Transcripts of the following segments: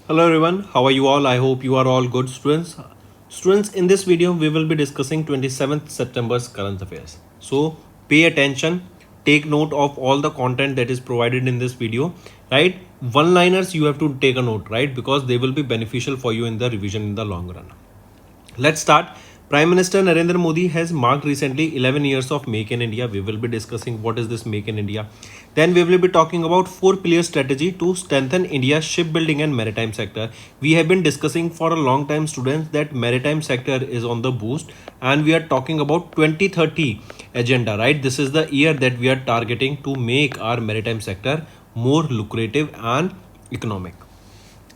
Hello everyone, how are you all? I hope you are all good students. Students, in this video we will be discussing 27th September's current affairs. So pay attention, take note of all the content that is provided in this video, right? One-liners you have to take a note, right? Because they will be beneficial for you in the revision in the long run. Let's start. Prime Minister Narendra Modi has marked recently 11 years of Make in India. We will be discussing what is this Make in India. Then we will be talking about four-pillar strategy to strengthen India's shipbuilding and maritime sector. We have been discussing for a long time, students, that maritime sector is on the boost, and we are talking about 2030 agenda, right? This is the year that we are targeting to make our maritime sector more lucrative and economic.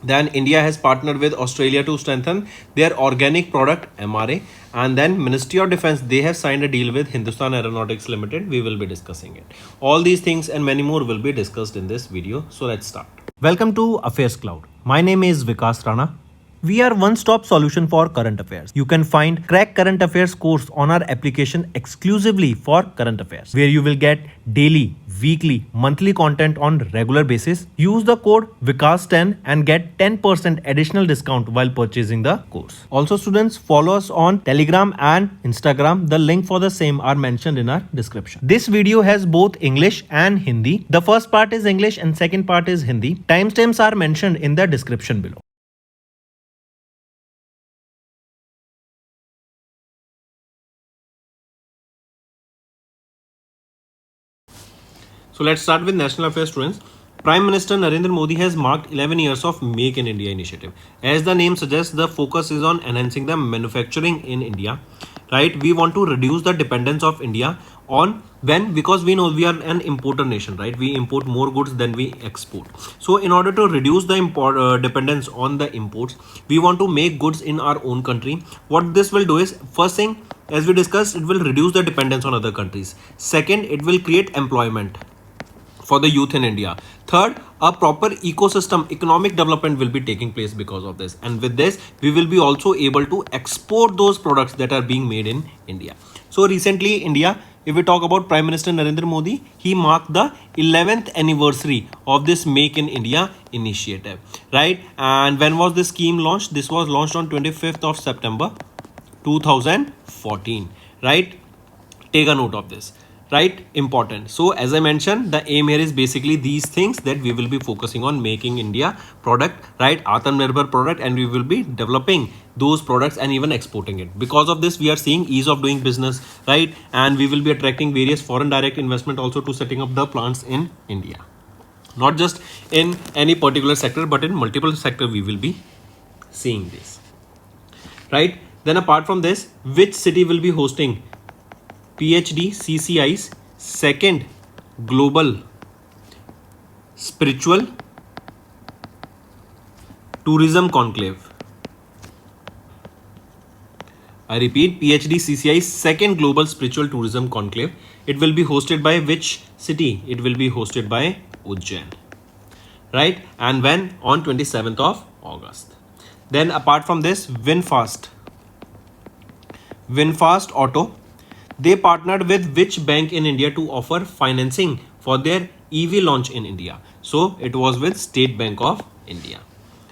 Then India has partnered with Australia to strengthen their organic product MRA. And then Ministry of Defense, they have signed a deal with Hindustan Aeronautics Limited. We will be discussing it. All these things and many more will be discussed in this video. So let's start. Welcome to Affairs Cloud. My name is Vikas Rana. We are one-stop solution for current affairs. You can find Crack Current Affairs course on our application exclusively for current affairs, where you will get daily, weekly, monthly content on regular basis. Use the code Vikas10 and get 10% additional discount while purchasing the course. Also, students, follow us on Telegram and Instagram. The link for the same are mentioned in our description. This video has both English and Hindi. The first part is English and second part is Hindi. Timestamps are mentioned in the description below. So let's start with national affairs, students. Prime Minister Narendra Modi has marked 11 years of Make in India initiative. As the name suggests, the focus is on enhancing the manufacturing in India, right? We want to reduce the dependence of India on because we know we are an importer nation, right? We import more goods than we export. So in order to reduce the dependence on the imports, we want to make goods in our own country. What this will do is, first thing, as we discussed, it will reduce the dependence on other countries. Second, it will create employment for the youth in India. Third, a proper ecosystem, economic development will be taking place because of this. And with this, we will be also able to export those products that are being made in India. So recently, India, if we talk about Prime Minister Narendra Modi, he marked the 11th anniversary of this Make in India initiative, right? And when was this scheme launched? This was launched on 25th of September 2014, right? Take a note of this, right? Important. So as I mentioned, the aim here is basically these things, that we will be focusing on making India product, right? Atmanirbhar product, and we will be developing those products and even exporting it. Because of this, we are seeing ease of doing business, right? And we will be attracting various foreign direct investment also to setting up the plants in India. Not just in any particular sector, but in multiple sector we will be seeing this, right? Then apart from this, which city will be hosting PhD CCI's second global spiritual tourism conclave? I repeat, PhD CCI's second global spiritual tourism conclave. It will be hosted by which city? It will be hosted by Ujjain, right? And when? On 27th of August. Then apart from this, VinFast Auto, they partnered with which bank in India to offer financing for their EV launch in India? So it was with State Bank of India.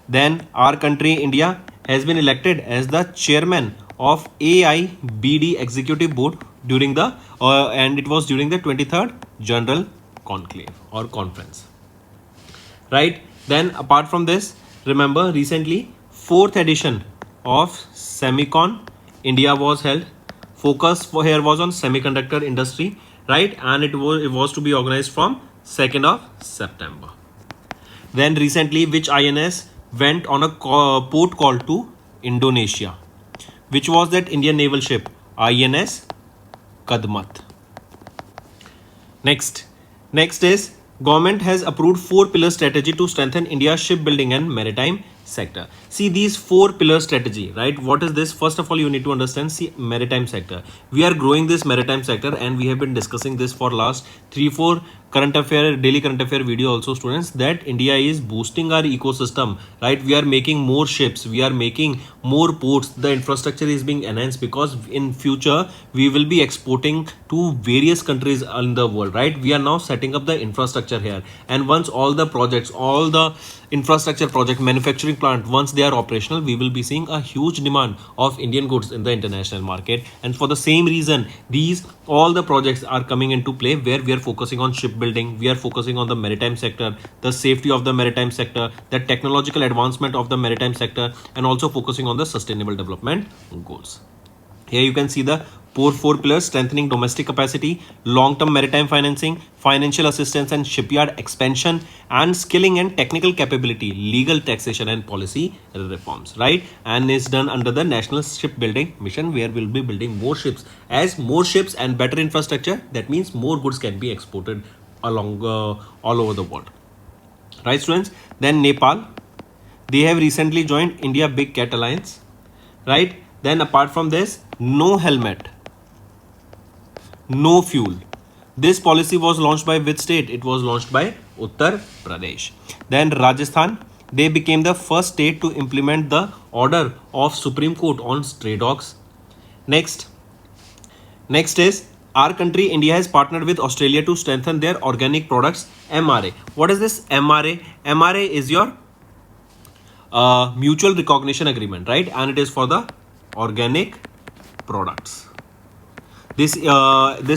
Then our country, India, has been elected as the chairman of AIBD Executive Board during the and it was during the 23rd General Conclave or Conference, right? Then apart from this, remember recently 4th edition of Semicon India was held. Focus for here was on semiconductor industry, right? And it was to be organized from 2nd of September. Then recently, which INS went on a port call to Indonesia? Which was that Indian naval ship? INS Kadmat. Next is, government has approved 4-pillar strategy to strengthen India's shipbuilding and maritime sector. See these 4-pillar strategy, right? What is this? First of all, you need to understand, see, maritime sector. We are growing this maritime sector, and we have been discussing this for last 3-4 daily current affair video also, students, that India is boosting our ecosystem, right? We are making more ships, we are making more ports, the infrastructure is being enhanced, because in future we will be exporting to various countries in the world, right? We are now setting up the infrastructure here, and once all the projects, all the infrastructure project, manufacturing plant, once they are operational, we will be seeing a huge demand of Indian goods in the international market. And for the same reason, these all the projects are coming into play, where we are focusing on shipbuilding, we are focusing on the maritime sector, the safety of the maritime sector, the technological advancement of the maritime sector, and also focusing on the sustainable development goals. Here you can see the four pillars: strengthening domestic capacity, long-term maritime financing, financial assistance and shipyard expansion, and skilling and technical capability, legal, taxation and policy reforms, right? And it's done under the National Shipbuilding Mission, where we'll be building more ships. As more ships and better infrastructure, that means more goods can be exported along all over the world, right, students? Then Nepal, they have recently joined India Big Cat Alliance, right? Then apart from this, no helmet, no fuel. This policy was launched by which state? It was launched by Uttar Pradesh. Then Rajasthan, they became the first state to implement the order of Supreme Court on stray dogs. Next is our country India has partnered with Australia to strengthen their organic products MRA. What is this MRA? MRA is your mutual recognition agreement, right? And it is for the organic products. This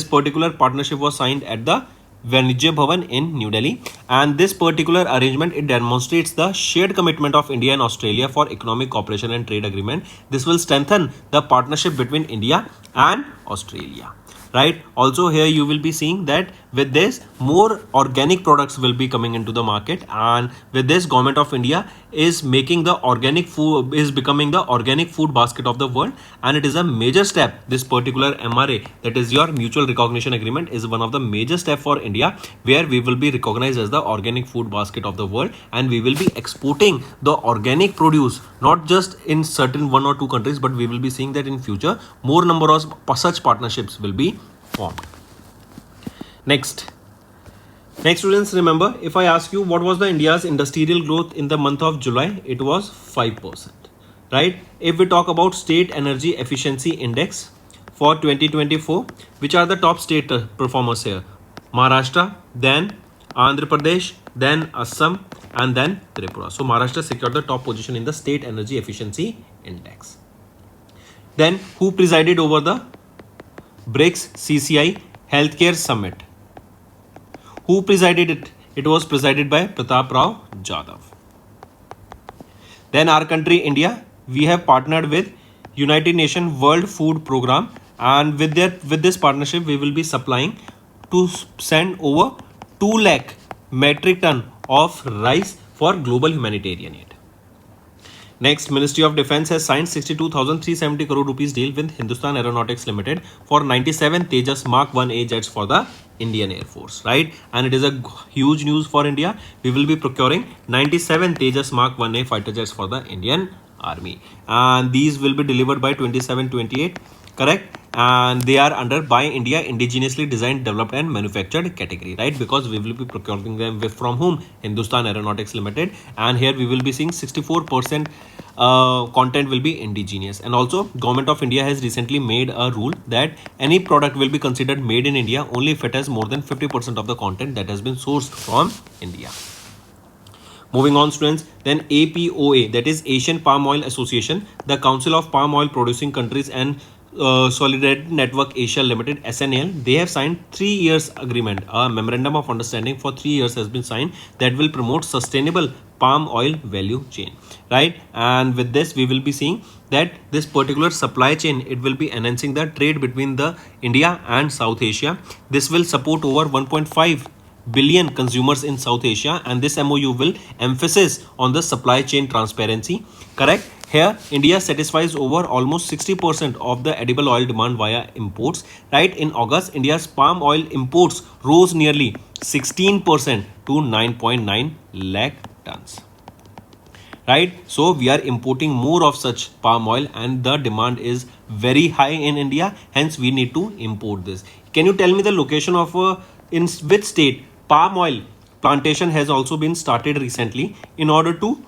particular partnership was signed at the Vanijya Bhavan in New Delhi, and this particular arrangement, it demonstrates the shared commitment of India and Australia for economic cooperation and trade agreement. This will strengthen the partnership between India and Australia, right? Also here you will be seeing that with this, more organic products will be coming into the market, and with this, Government of India is making the organic food, is becoming the organic food basket of the world, and it is a major step. This particular MRA, that is your mutual recognition agreement, is one of the major step for India, where we will be recognized as the organic food basket of the world, and we will be exporting the organic produce, not just in certain one or two countries, but we will be seeing that in future more number of such partnerships will be formed. Next, students, remember, if I ask you what was the India's industrial growth in the month of July, it was 5%, right? If we talk about state energy efficiency index for 2024, which are the top state performers here? Maharashtra, then Andhra Pradesh, then Assam, and then Tripura. So Maharashtra secured the top position in the state energy efficiency index. Then who presided over the BRICS CCI Healthcare Summit? Who presided it? It was presided by Pratap Rao Jadhav. Then our country India, we have partnered with United Nations World Food Program, and with this partnership we will be supplying to send over 2 lakh metric ton of rice for global humanitarian aid. Next, Ministry of Defence has signed 62,370 crore rupees deal with Hindustan Aeronautics Limited for 97 Tejas Mark 1A jets for the Indian Air Force, right? And it is a huge news for India. We will be procuring 97 Tejas Mark 1A fighter jets for the Indian Army, and these will be delivered by 27-28, correct? And they are under Buy India indigenously designed, developed and manufactured category, right? Because we will be procuring them from whom? Hindustan Aeronautics Limited. And here we will be seeing 64% content will be indigenous. And also Government of India has recently made a rule that any product will be considered made in India only if it has more than 50% of the content that has been sourced from India. Moving on, students, then APOA, that is Asian Palm Oil Association, the Council of Palm Oil Producing Countries, and Solidarity Network Asia Limited (SNAL), they have signed 3 years agreement. A memorandum of understanding for 3 years has been signed that will promote sustainable palm oil value chain, right? And with this, we will be seeing that this particular supply chain, it will be enhancing the trade between the India and South Asia. This will support over 1.5 billion consumers in South Asia, and this MOU will emphasize on the supply chain transparency, correct? Here, India satisfies over almost 60% of the edible oil demand via imports, right? In August, India's palm oil imports rose nearly 16% to 9.9 lakh tons, right? So we are importing more of such palm oil, and the demand is very high in India, hence we need to import this. Can you tell me the location of in which state palm oil plantation has also been started recently in order to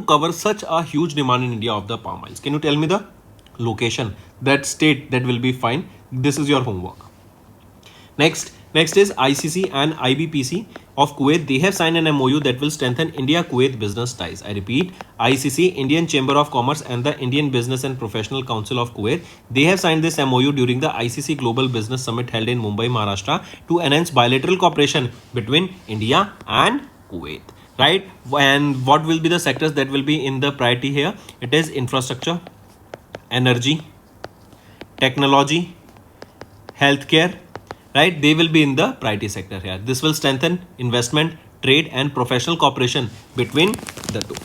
cover such a huge demand in India of the palm oils? Can you tell me the location, that state? That will be fine. This is your homework. Next is ICC and IBPC. of Kuwait, they have signed an MOU that will strengthen India-Kuwait business ties. I repeat, ICC, Indian Chamber of Commerce and the Indian Business and Professional Council of Kuwait, they have signed this MOU during the ICC Global Business Summit held in Mumbai, Maharashtra to enhance bilateral cooperation between India and Kuwait. Right? And what will be the sectors that will be in the priority here? It is infrastructure, energy, technology, healthcare, right? They will be in the priority sector here. This will strengthen investment, trade and professional cooperation between the two.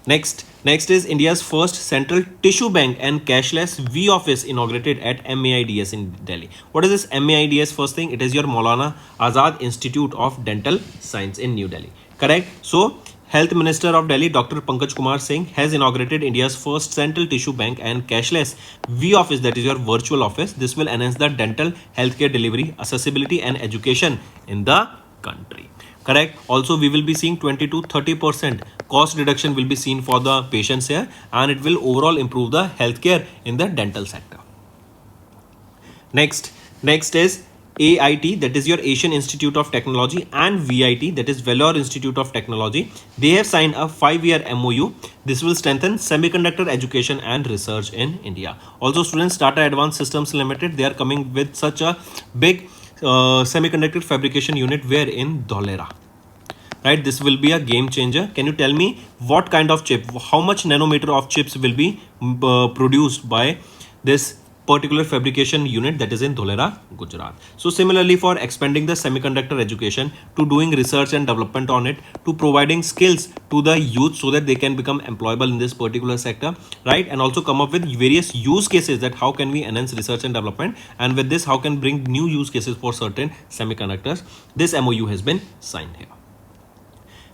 Next is India's first central tissue bank and cashless V office inaugurated at MAIDS in Delhi. What is this MAIDS? First thing, it is your Maulana Azad Institute of Dental Science in New Delhi. Correct? So, Health Minister of Delhi, Dr. Pankaj Kumar Singh, has inaugurated India's first central tissue bank and cashless V office, that is your virtual office. This will enhance the dental healthcare delivery, accessibility and education in the country. Correct? Also, we will be seeing 20 to 30% cost reduction will be seen for the patients here, and it will overall improve the healthcare in the dental sector. Next is AIT, that is your Asian Institute of Technology, and VIT, that is Vellore Institute of Technology. They have signed a 5-year MOU. This will strengthen semiconductor education and research in India. Also, students, Tata Advanced Systems Limited, they are coming with such a big semiconductor fabrication unit where in Dholera. Right, this will be a game changer. Can you tell me what kind of chip, how much nanometer of chips will be produced by this particular fabrication unit that is in Dholera, Gujarat. So similarly, for expanding the semiconductor education, to doing research and development on it, to providing skills to the youth so that they can become employable in this particular sector, right? And also come up with various use cases that how can we enhance research and development, and with this how can bring new use cases for certain semiconductors. This MOU has been signed here.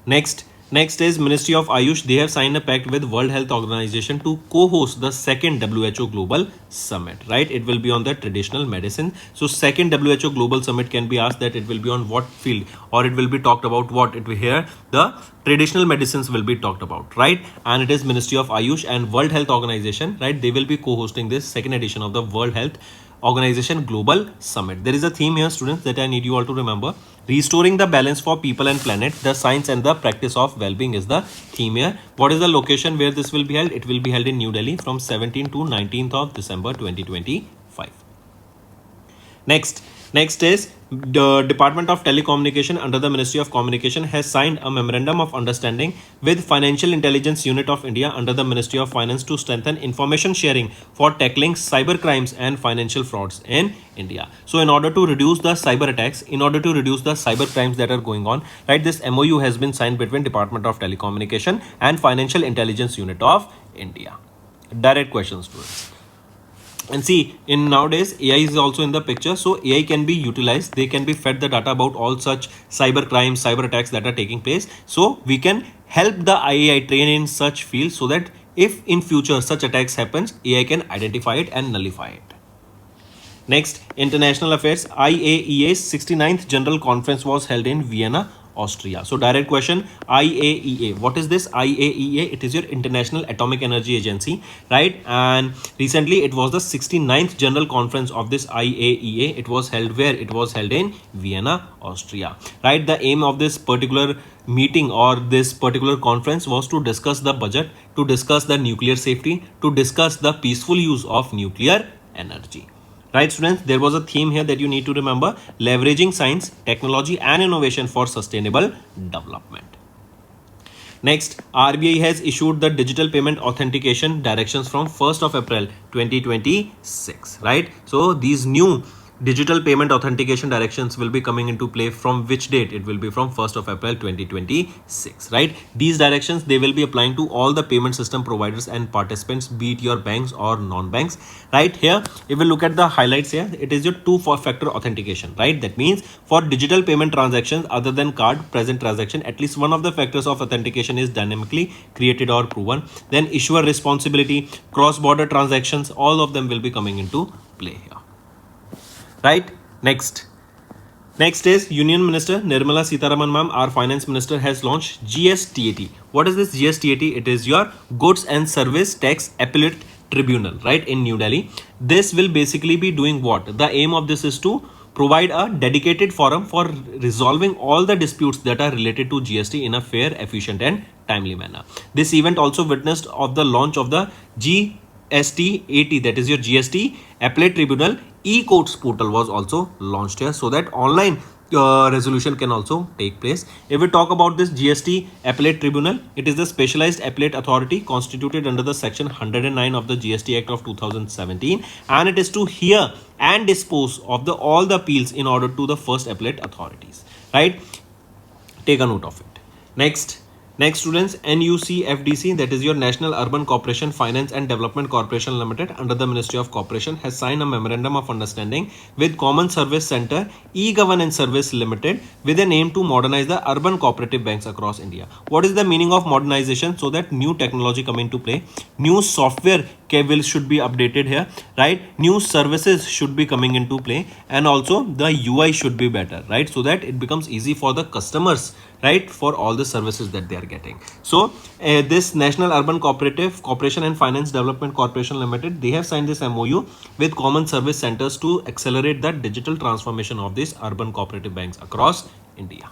Next is Ministry of Ayush. They have signed a pact with World Health Organization to co-host the second WHO Global Summit, right? It will be on the traditional medicine. So second WHO Global Summit can be asked that it will be on what field, or it will be talked about what? It will here the traditional medicines will be talked about, right? And it is Ministry of Ayush and World Health Organization, right? They will be co-hosting this second edition of the World Health Organization Global Summit. There is a theme here, students, that I need you all to remember. Restoring the balance for people and planet, the science and the practice of well-being is the theme here. What is the location where this will be held? It will be held in New Delhi from 17th to 19th of December 2025. Next is the Department of Telecommunication under the Ministry of Communication has signed a memorandum of understanding with Financial Intelligence Unit of India under the Ministry of Finance to strengthen information sharing for tackling cyber crimes and financial frauds in India. So in order to reduce the cyber attacks, in order to reduce the cyber crimes that are going on, right, this MOU has been signed between Department of Telecommunication and Financial Intelligence Unit of India. Direct questions, students. And see, in nowadays AI is also in the picture, so AI can be utilized. They can be fed the data about all such cyber crimes, cyber attacks that are taking place, so we can help the AI train in such fields so that if in future such attacks happens, AI can identify it and nullify it. Next, international affairs. IAEA's 69th General Conference was held in Vienna, Austria. So direct question, IAEA. What is this IAEA? It is your International Atomic Energy Agency, right? And recently it was the 69th General Conference of this IAEA. It was held where? It was held in Vienna, Austria, right? The aim of this particular meeting or this particular conference was to discuss the budget, to discuss the nuclear safety, to discuss the peaceful use of nuclear energy. Right, students, there was a theme here that you need to remember: leveraging science, technology and innovation for sustainable development. Next, RBI has issued the digital payment authentication directions from 1st of April 2026, right? So these new digital payment authentication directions will be coming into play from which date? It will be from 1st of April 2026, right? These directions, they will be applying to all the payment system providers and participants, be it your banks or non-banks, right? Here, if we look at the highlights here, it is your two-factor authentication, right? That means for digital payment transactions other than card present transaction, at least one of the factors of authentication is dynamically created or proven. Then issuer responsibility, cross-border transactions, all of them will be coming into play here. Right. Next is Union Minister Nirmala Sitharaman ma'am, our Finance Minister, has launched GSTAT. What is this GSTAT? It is your Goods and Service Tax Appellate Tribunal, right, in New Delhi. This will basically be doing what? The aim of this is to provide a dedicated forum for resolving all the disputes that are related to GST in a fair, efficient and timely manner. This event also witnessed of the launch of the GST-80, that is your GST Appellate Tribunal e-courts portal was also launched here, so that online resolution can also take place. If we talk about this GST Appellate Tribunal, it is the specialized appellate authority constituted under the section 109 of the GST Act of 2017, and it is to hear and dispose of all the appeals in order to the first appellate authorities, right? Take a note of it. Next students, NUCFDC, that is your National Urban Corporation Finance and Development Corporation Limited under the Ministry of Corporation, has signed a memorandum of understanding with Common Service Center E-Governance Service Limited with an aim to modernize the urban cooperative banks across India. What is the meaning of modernization? So that new technology come into play, new software should be updated here, right? New services should be coming into play, and also the UI should be better, right? So that it becomes easy for the customers, right, for all the services that they are getting. So this National Urban Corporation and Finance Development Corporation Limited, they have signed this MOU with Common Service Centers to accelerate the digital transformation of these urban cooperative banks across India.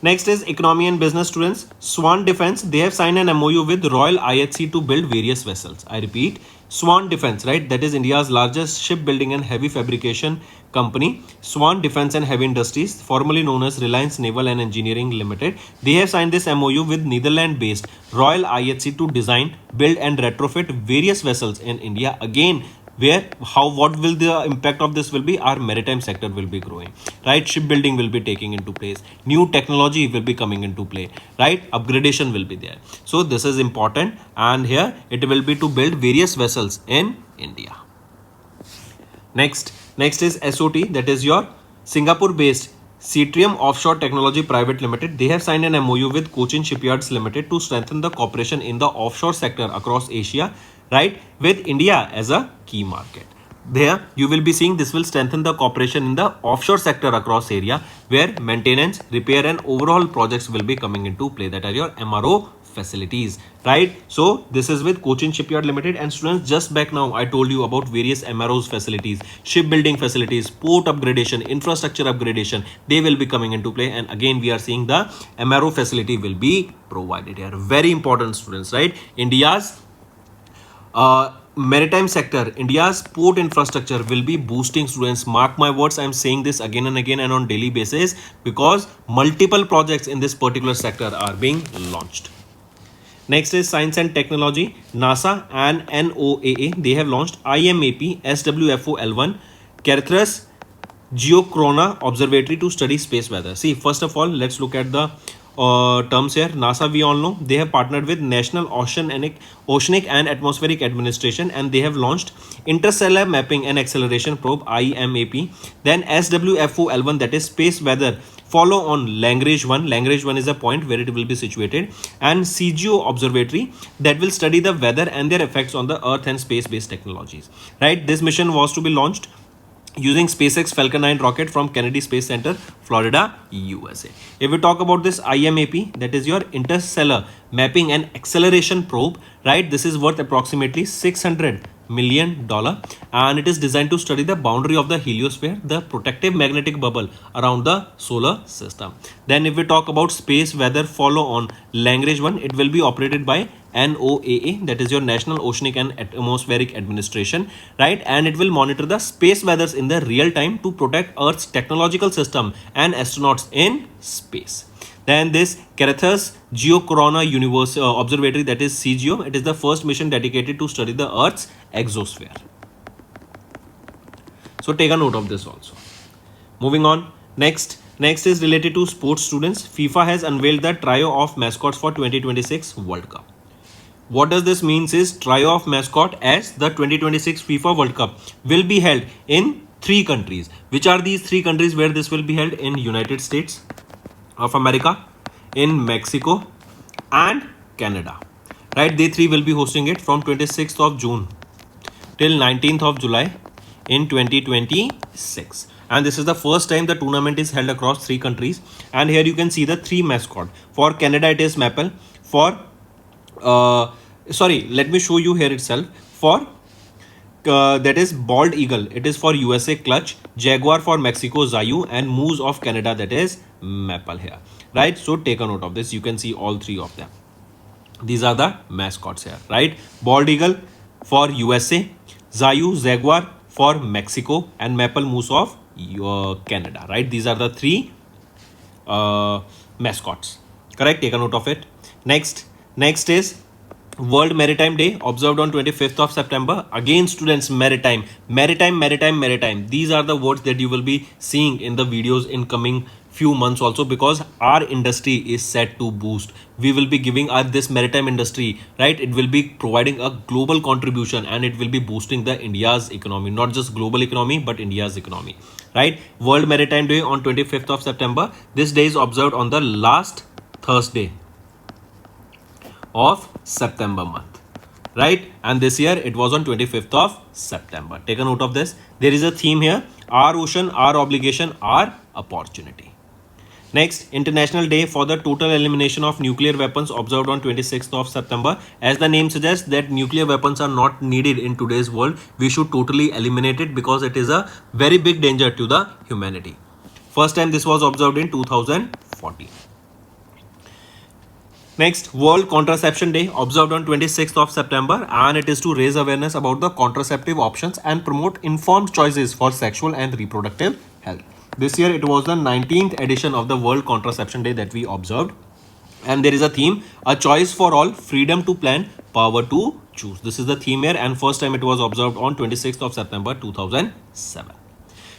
Next is economy and business students. Swan Defence, they have signed an MOU with Royal IHC to build various vessels. I repeat, Swan Defence, right? That is India's largest shipbuilding and heavy fabrication company. Swan Defence and Heavy Industries, formerly known as Reliance Naval and Engineering Limited, they have signed this MOU with Netherlands-based Royal IHC to design, build and retrofit various vessels in India. Again, what will the impact of this will be? Our maritime sector will be growing, right? Shipbuilding will be taking into place, new technology will be coming into play, right? Upgradation will be there. So this is important, and here it will be to build various vessels in India. Next is SOT, that is your Singapore based Cetrium Offshore Technology Private Limited. They have signed an MOU with Cochin Shipyards Limited to strengthen the cooperation in the offshore sector across Asia, right, with India as a key market. There you will be seeing this will strengthen the cooperation in the offshore sector across area where maintenance, repair and overall projects will be coming into play, that are your MRO facilities, right? So this is with Cochin Shipyard Limited. And students, just back now I told you about various MROs facilities, shipbuilding facilities, port upgradation, infrastructure upgradation, they will be coming into play. And again we are seeing the MRO facility will be provided here. Very important students, right? India's maritime sector, India's port infrastructure will be boosting. Students, mark my words, I am saying this again and again and on daily basis, because multiple projects in this particular sector are being launched. Next is science and technology. NASA and NOAA, they have launched IMAP SWFO L1 Carthus Geochrona Observatory to study space weather. See, first of all, let's look at the terms here. NASA, we all know, they have partnered with National Oceanic and Atmospheric Administration, and they have launched Interstellar Mapping and Acceleration Probe IMAP. Then SWFO L1, that is space weather, follow on Lagrange 1. Lagrange 1 is a point where it will be situated, and CGO Observatory that will study the weather and their effects on the Earth and space-based technologies. Right? This mission was to be launched using SpaceX Falcon 9 rocket from Kennedy Space Center, Florida, USA. If we talk about this IMAP, that is your Interstellar Mapping and Acceleration Probe, right? This is worth approximately $600 million, and it is designed to study the boundary of the heliosphere, the protective magnetic bubble around the solar system. Then if we talk about space weather follow on Lagrange 1, it will be operated by NOAA, that is your National Oceanic and Atmospheric Administration, right? And it will monitor the space weathers in the real time to protect Earth's technological system and astronauts in space. Then this Carthus Geochrona Observatory, that is CGO, it is the first mission dedicated to study the Earth's exosphere. So take a note of this also. Moving on, next is related to sports students. FIFA has unveiled the trio of mascots for 2026 World Cup. What does this mean is trio of mascot, as the 2026 FIFA World Cup will be held in 3 countries. Which are these 3 countries where this will be held? In United States of America, in Mexico and Canada, right? They 3 will be hosting it from 26th of June till 19th of July in 2026. And this is the first time the tournament is held across 3 countries. And here you can see the 3 mascot. For Canada it is Maple. For let me show you here itself. For that is Bald Eagle, it is for USA, Clutch. Jaguar for Mexico, Zayu. And Moose of Canada, that is Maple here, right? So take a note of this. You can see all three of them. These are the mascots here, right? Bald Eagle for USA, Zayu, Jaguar for Mexico, and Maple Moose of Canada, right? These are the three mascots, correct? Take a note of it. Next is World Maritime Day, observed on 25th of September. Again, students, maritime. These are the words that you will be seeing in the videos in coming few months also, because our industry is set to boost. We will be giving this maritime industry, right? It will be providing a global contribution, and it will be boosting the India's economy, not just global economy, but India's economy, right? World Maritime Day on 25th of September. This day is observed on the last Thursday of September month, right? And this year it was on 25th of September. Take a note of this. There is a theme here: our ocean, our obligation, our opportunity. Next, International Day for the total elimination of nuclear weapons, observed on 26th of September. As the name suggests that nuclear weapons are not needed in today's world, we should totally eliminate it because it is a very big danger to the humanity. First time this was observed in 2014. Next, World Contraception Day, observed on 26th of September, and it is to raise awareness about the contraceptive options and promote informed choices for sexual and reproductive health. This year it was the 19th edition of the World Contraception Day that we observed, and there is a theme: a choice for all, freedom to plan, power to choose. This is the theme here, and first time it was observed on 26th of September 2007.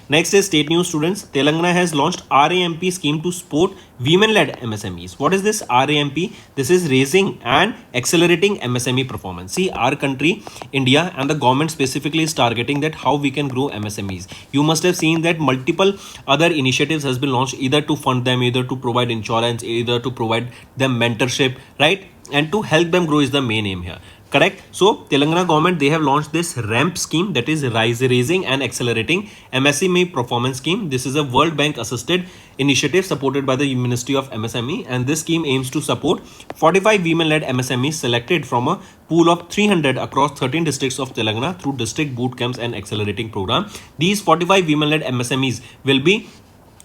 Next is state news, students. Telangana has launched RAMP scheme to support women-led MSMEs. What is this RAMP? This is raising and accelerating MSME performance. See, our country, India, and the government specifically is targeting that how we can grow MSMEs. You must have seen that multiple other initiatives has been launched, either to fund them, either to provide insurance, either to provide them mentorship, right? And to help them grow is the main aim here. Correct. So Telangana government, they have launched this RAMP scheme, that is raising and accelerating MSME performance scheme. This is a World Bank assisted initiative supported by the Ministry of MSME, and this scheme aims to support 45 women-led MSMEs selected from a pool of 300 across 13 districts of Telangana through district boot camps and accelerating program. These 45 women-led MSMEs will be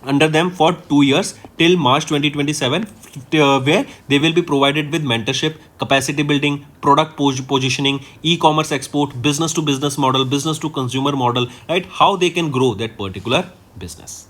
under them for 2 years till March 2027, where they will be provided with mentorship, capacity building, product positioning, e-commerce export, business to business model, business to consumer model, right? How they can grow that particular business.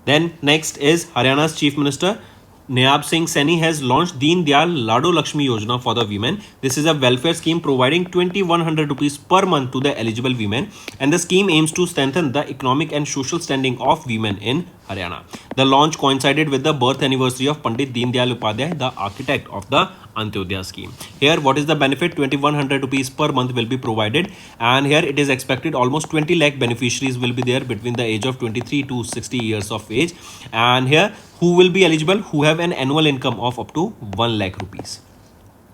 Then next is Haryana's Chief Minister Nayab Singh Saini has launched Deen Dayal Lado Lakshmi Yojana for the women. This is a welfare scheme providing 2100 rupees per month to the eligible women, and the scheme aims to strengthen the economic and social standing of women in Haryana. The launch coincided with the birth anniversary of Pandit Deen Dayal Upadhyay, the architect of the Antyodaya scheme. Here, what is the benefit? 2100 rupees per month will be provided, and here it is expected almost 20 lakh beneficiaries will be there between the age of 23 to 60 years of age. And here, who will be eligible? Who have an annual income of up to 1 lakh rupees.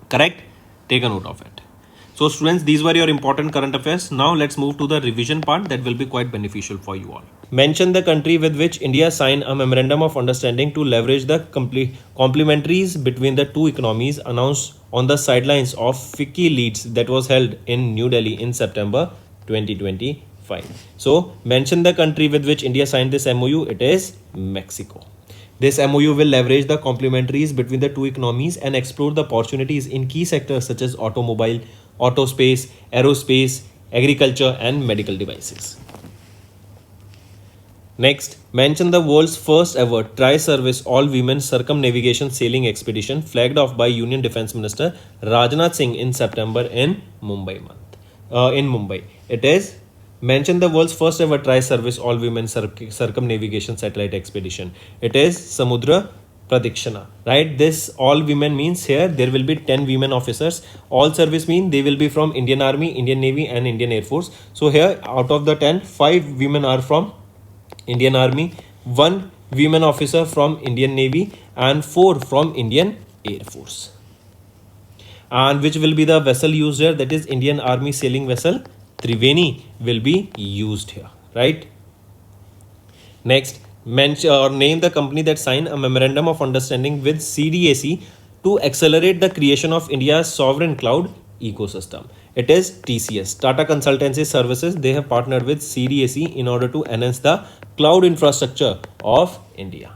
Correct? Take a note of it. So students, these were your important current affairs. Now let's move to the revision part that will be quite beneficial for you all. Mention the country with which India signed a memorandum of understanding to leverage the complementaries between the two economies, announced on the sidelines of FICCI Leads that was held in New Delhi in September 2025. So mention the country with which India signed this MOU. It is Mexico. This MOU will leverage the complementaries between the two economies and explore the opportunities in key sectors such as automobile, auto space, aerospace, agriculture, and medical devices. Next, mention the world's first ever tri-service all-women circumnavigation sailing expedition flagged off by Union Defence Minister Rajnath Singh in September in Mumbai. It is mention the world's first ever tri-service all-women circumnavigation satellite expedition. It is Samudra Pradikshana, right? This all women means here there will be 10 women officers. All service mean they will be from Indian Army, Indian Navy, and Indian Air Force. So here out of the 10, 5 women are from Indian Army, 1 women officer from Indian Navy, and 4 from Indian Air Force. And which will be the vessel used here? That is Indian Army sailing vessel Triveni will be used here, right? Next, mention or name the company that signed a memorandum of understanding with CDAC to accelerate the creation of India's sovereign cloud ecosystem. It is TCS, Tata Consultancy Services. They have partnered with CDAC in order to enhance the cloud infrastructure of India.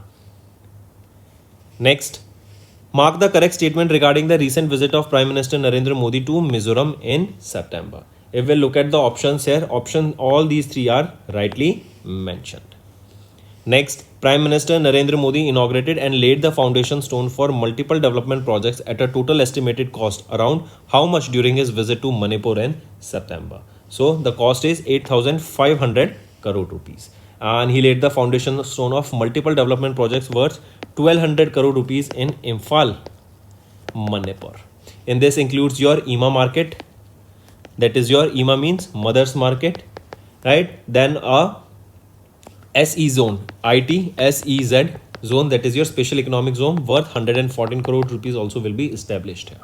Next, mark the correct statement regarding the recent visit of Prime Minister Narendra Modi to Mizoram in September. If we look at the options here, all these three are rightly mentioned. Next, Prime Minister Narendra Modi inaugurated and laid the foundation stone for multiple development projects at a total estimated cost around how much during his visit to Manipur in September. So the cost is 8,500 crore rupees. And he laid the foundation stone of multiple development projects worth 1,200 crore rupees in Imphal, Manipur. In this includes your EMA market, that is your EMA means Mother's Market, right? Then a SE zone, IT SEZ zone, that is your special economic zone worth 114 crore rupees also will be established here.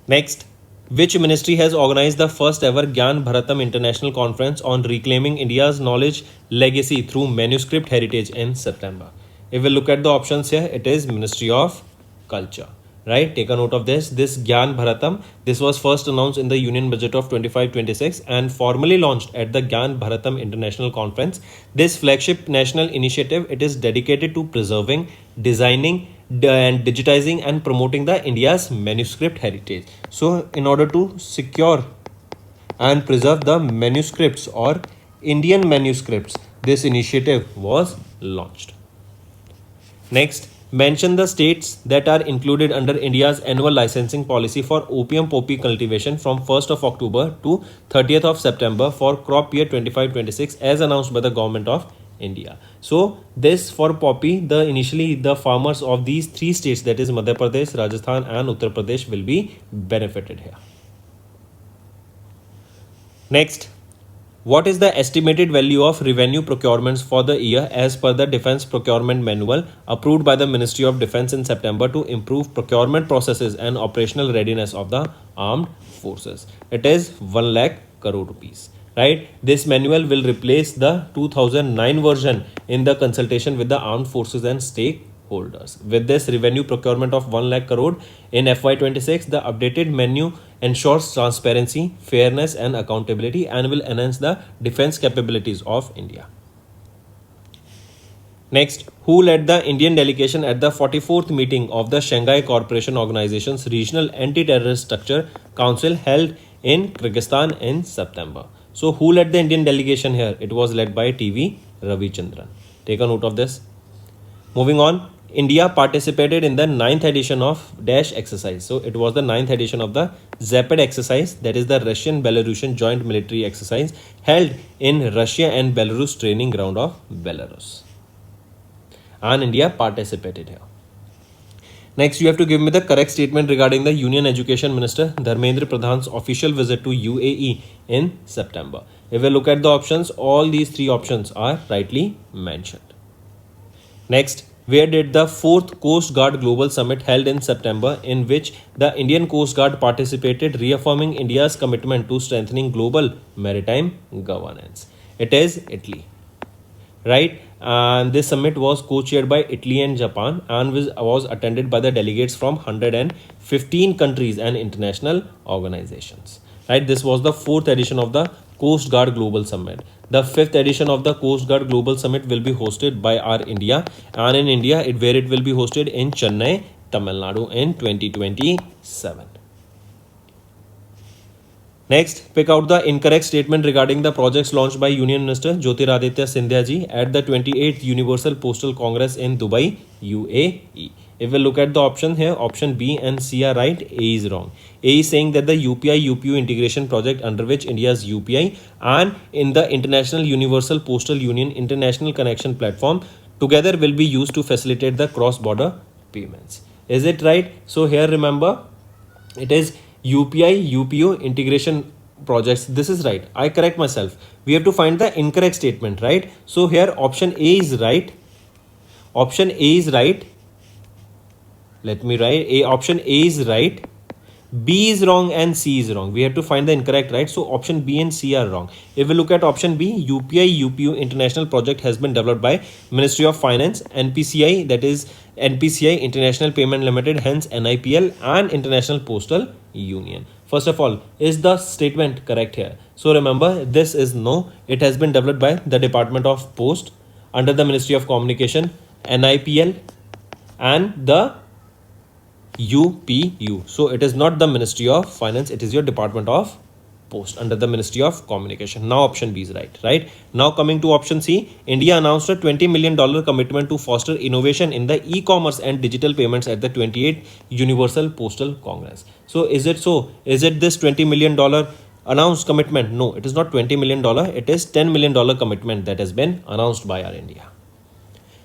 Next, which ministry has organized the first ever Gyan Bharatam International Conference on reclaiming India's knowledge legacy through manuscript heritage in September? If we look at the options here, it is Ministry of Culture. Right, take a note of this. This Gyan Bharatam, this was first announced in the Union Budget of 25-26 and formally launched at the Gyan Bharatam International Conference. This flagship national initiative, it is dedicated to preserving, designing and digitizing and promoting the India's manuscript heritage. So, in order to secure and preserve the manuscripts or Indian manuscripts, this initiative was launched. Next, mention the states that are included under India's annual licensing policy for opium poppy cultivation from 1st of October to 30th of September for crop year 25-26 as announced by the government of India. So this for poppy, initially the farmers of these three states, that is Madhya Pradesh, Rajasthan and Uttar Pradesh, will be benefited here. Next, what is the estimated value of revenue procurements for the year as per the Defence Procurement Manual approved by the Ministry of Defence in September to improve procurement processes and operational readiness of the armed forces? It is 1 lakh crore rupees. Right? This manual will replace the 2009 version in the consultation with the armed forces and stakeholders. With this revenue procurement of 1 lakh crore in FY26, the updated menu ensures transparency, fairness and accountability and will enhance the defense capabilities of India. Next, who led the Indian delegation at the 44th meeting of the Shanghai Cooperation Organization's Regional Anti-Terrorist Structure Council held in Kyrgyzstan in September? So, who led the Indian delegation here? It was led by TV Ravichandran. Take a note of this. Moving on, India participated in the 9th edition of Dash exercise. So, it was the 9th edition of the ZAPAD exercise, that is the Russian-Belarusian joint military exercise held in Russia and Belarus training ground of Belarus. And India participated here. Next, you have to give me the correct statement regarding the Union Education Minister Dharmendra Pradhan's official visit to UAE in September. If we look at the options, all these three options are rightly mentioned. Next, where did the 4th Coast Guard Global Summit held in September in which the Indian Coast Guard participated, reaffirming India's commitment to strengthening global maritime governance? It is Italy. Right, and this summit was co-chaired by Italy and Japan and was attended by the delegates from 115 countries and international organizations. Right, this was the 4th edition of the Coast Guard Global Summit. The 5th edition of the Coast Guard Global Summit will be hosted by our India, and in India it will be hosted in Chennai, Tamil Nadu in 2027. Next, pick out the incorrect statement regarding the projects launched by Union Minister Jyotiraditya Scindia ji at the 28th Universal Postal Congress in Dubai, UAE. If we look at the option here, option B and C are right, A is wrong. A is saying that the UPI-UPU integration project under which India's UPI and in the International Universal Postal Union International Connection Platform together will be used to facilitate the cross-border payments. Is it right? So here remember, it is UPI, UPU integration projects. This is right. I correct myself. We have to find the incorrect statement, right? So here option A is right. Option A is right. Let me write A. Option A is right. B is wrong and C is wrong. We have to find the incorrect, right? So option B and C are wrong. If we look at option B, UPI UPU international project has been developed by Ministry of Finance, NPCI, that is NPCI International Payment Limited, hence NIPL, and International Postal Union. First of all, is the statement correct here? So remember, this is no. It has been developed by the Department of Post under the Ministry of Communication, NIPL, and the UPU. So it is not the Ministry of Finance, it is your Department of Post under the Ministry of Communication. Now option B is right. Now coming to option C, India announced a $20 million commitment to foster innovation in the e-commerce and digital payments at the 28th Universal Postal Congress. So is it so? Is it this $20 million announced commitment? No, it is not $20 million. It is $10 million commitment that has been announced by our India.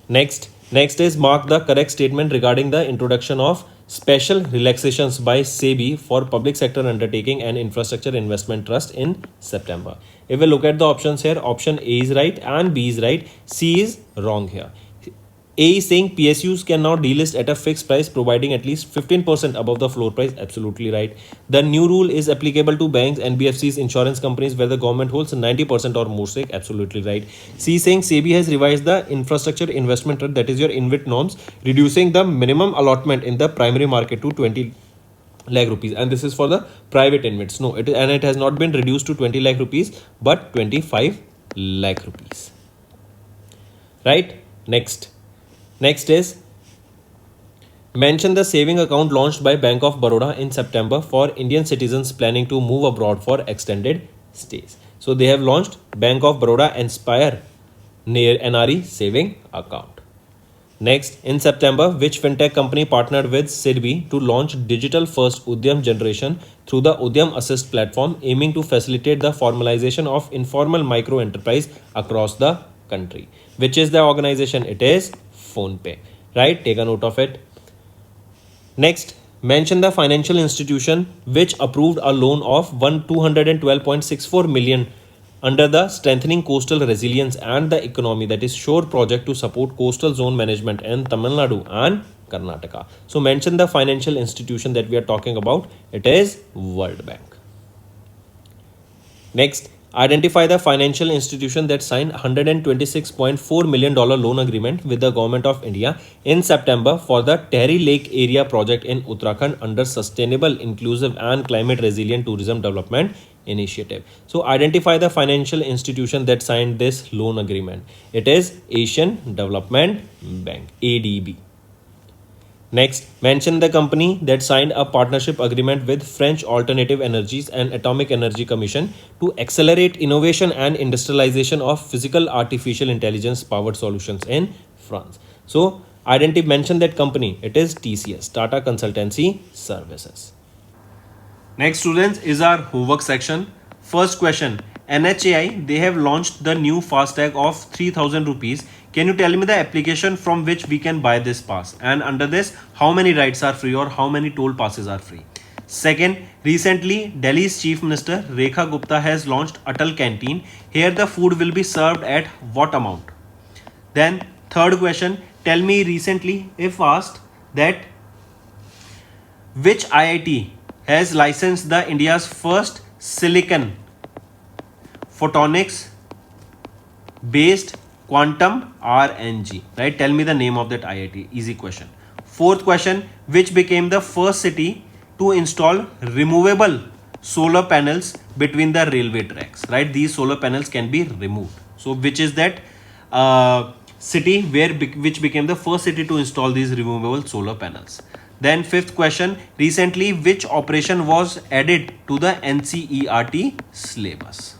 Next is mark the correct statement regarding the introduction of special relaxations by SEBI for public sector undertaking and infrastructure investment trust in September. If we look at the options here, option A is right and B is right. C is wrong here. A is saying PSUs can now delist at a fixed price providing at least 15% above the floor price. Absolutely right. The new rule is applicable to banks, NBFCs, insurance companies where the government holds 90% or more stake. Absolutely right. C is saying SEBI has revised the infrastructure investment rate, that is your InvIT norms, reducing the minimum allotment in the primary market to 20 lakh rupees, and this is for the private InvITs. No, it has not been reduced to 20 lakh rupees but 25 lakh rupees. Right. Next is mention the saving account launched by Bank of Baroda in September for Indian citizens planning to move abroad for extended stays. So they have launched Bank of Baroda Inspire NRE saving account. Next, in September, which fintech company partnered with SIDBI to launch digital first Udyam generation through the Udyam Assist platform, aiming to facilitate the formalization of informal micro enterprise across the country? Which is the organization? It is PhonePe, right? Take a note of it. Next, mention the financial institution which approved a loan of 212.64 million under the Strengthening Coastal Resilience and the Economy, that is SHORE project, to support coastal zone management in Tamil Nadu and Karnataka. So mention the financial institution that we are talking about. It is World Bank. Next, identify the financial institution that signed $126.4 million loan agreement with the Government of India in September for the Tehri Lake Area project in Uttarakhand under Sustainable, Inclusive and Climate Resilient Tourism Development Initiative. So identify the financial institution that signed this loan agreement. It is Asian Development Bank, ADB. Next, mention the company that signed a partnership agreement with French Alternative Energies and Atomic Energy Commission to accelerate innovation and industrialization of physical artificial intelligence powered solutions in France. So, mention that company. It is TCS, Tata Consultancy Services. Next, students, is our homework section. First question, NHAI, they have launched the new FASTag of 3,000 rupees. Can you tell me the application from which we can buy this pass? And under this, how many rides are free or how many toll passes are free? Second, recently, Delhi's Chief Minister Rekha Gupta has launched Atal Canteen. Here the food will be served at what amount? Then third question, tell me recently, if asked, that which IIT has licensed the India's first silicon photonics based quantum RNG, right? Tell me the name of that IIT. Easy question. Fourth question, which became the first city to install removable solar panels between the railway tracks, right? These solar panels can be removed. So which is that city which became the first city to install these removable solar panels? Then fifth question, recently which operation was added to the NCERT syllabus?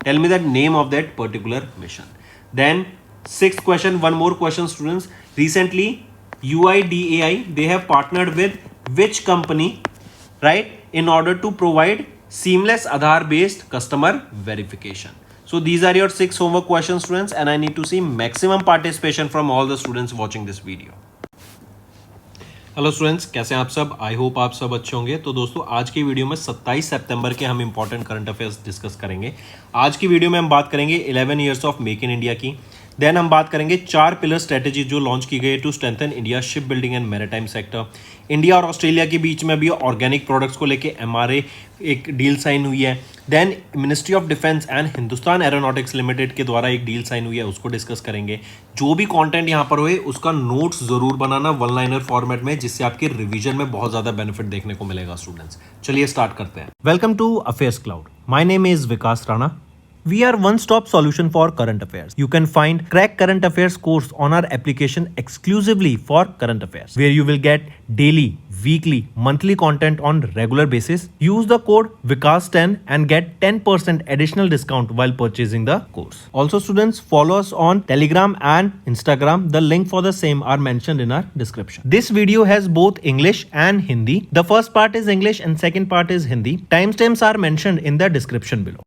Tell me the name of that particular mission. Then sixth question, one more question, students. Recently UIDAI, they have partnered with which company, right, in order to provide seamless Aadhaar based customer verification? So these are your 6 homework questions, students, and I need to see maximum participation from all the students watching this video. Hello students, कैसे हैं आप सब? I hope आप सब अच्छे होंगे। तो दोस्तों, आज की वीडियो में 27 सितंबर के हम इंपॉर्टेंट करंट अफेयर्स डिस्कस करेंगे। आज की वीडियो में हम बात करेंगे 11 years of make in India की। देन हम बात करेंगे 4 पिलर स्ट्रेटेजी जो लॉन्च की गई है to strengthen India ship building and maritime sector. India और ऑस्ट्रेलिया के बीच में अभी ऑर्गेनिक प्रोडक्ट्स को लेके एमआरए एक डील साइन हुई है। Then ministry of defence and Hindustan aeronautics limited के द्वारा एक डील साइन हुई है, उसको डिस्कस करेंगे। जो भी कंटेंट यहाँ पर हुए उसका नोट्स जरूर बनाना वन लाइनर फॉर्मेट में, जिससे आपके रिवीजन में बहुत ज्यादा बेनिफिट देखने को मिलेगा स्टूडेंट्स। चलिए स्टार्ट करते हैं। Welcome to affairs cloud. My name is Vikas Rana. We are one-stop solution for current affairs. You can find Crack Current Affairs course on our application exclusively for current affairs, where you will get daily, weekly, monthly content on regular basis. Use the code VIKAS10 and get 10% additional discount while purchasing the course. Also, students, follow us on Telegram and Instagram. The link for the same are mentioned in our description. This video has both English and Hindi. The first part is English and second part is Hindi. Timestamps are mentioned in the description below.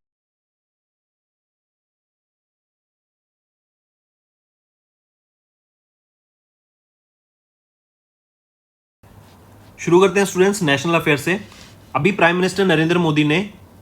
शुरू करते हैं students national affair से। अभी prime minister Narendra Modi ने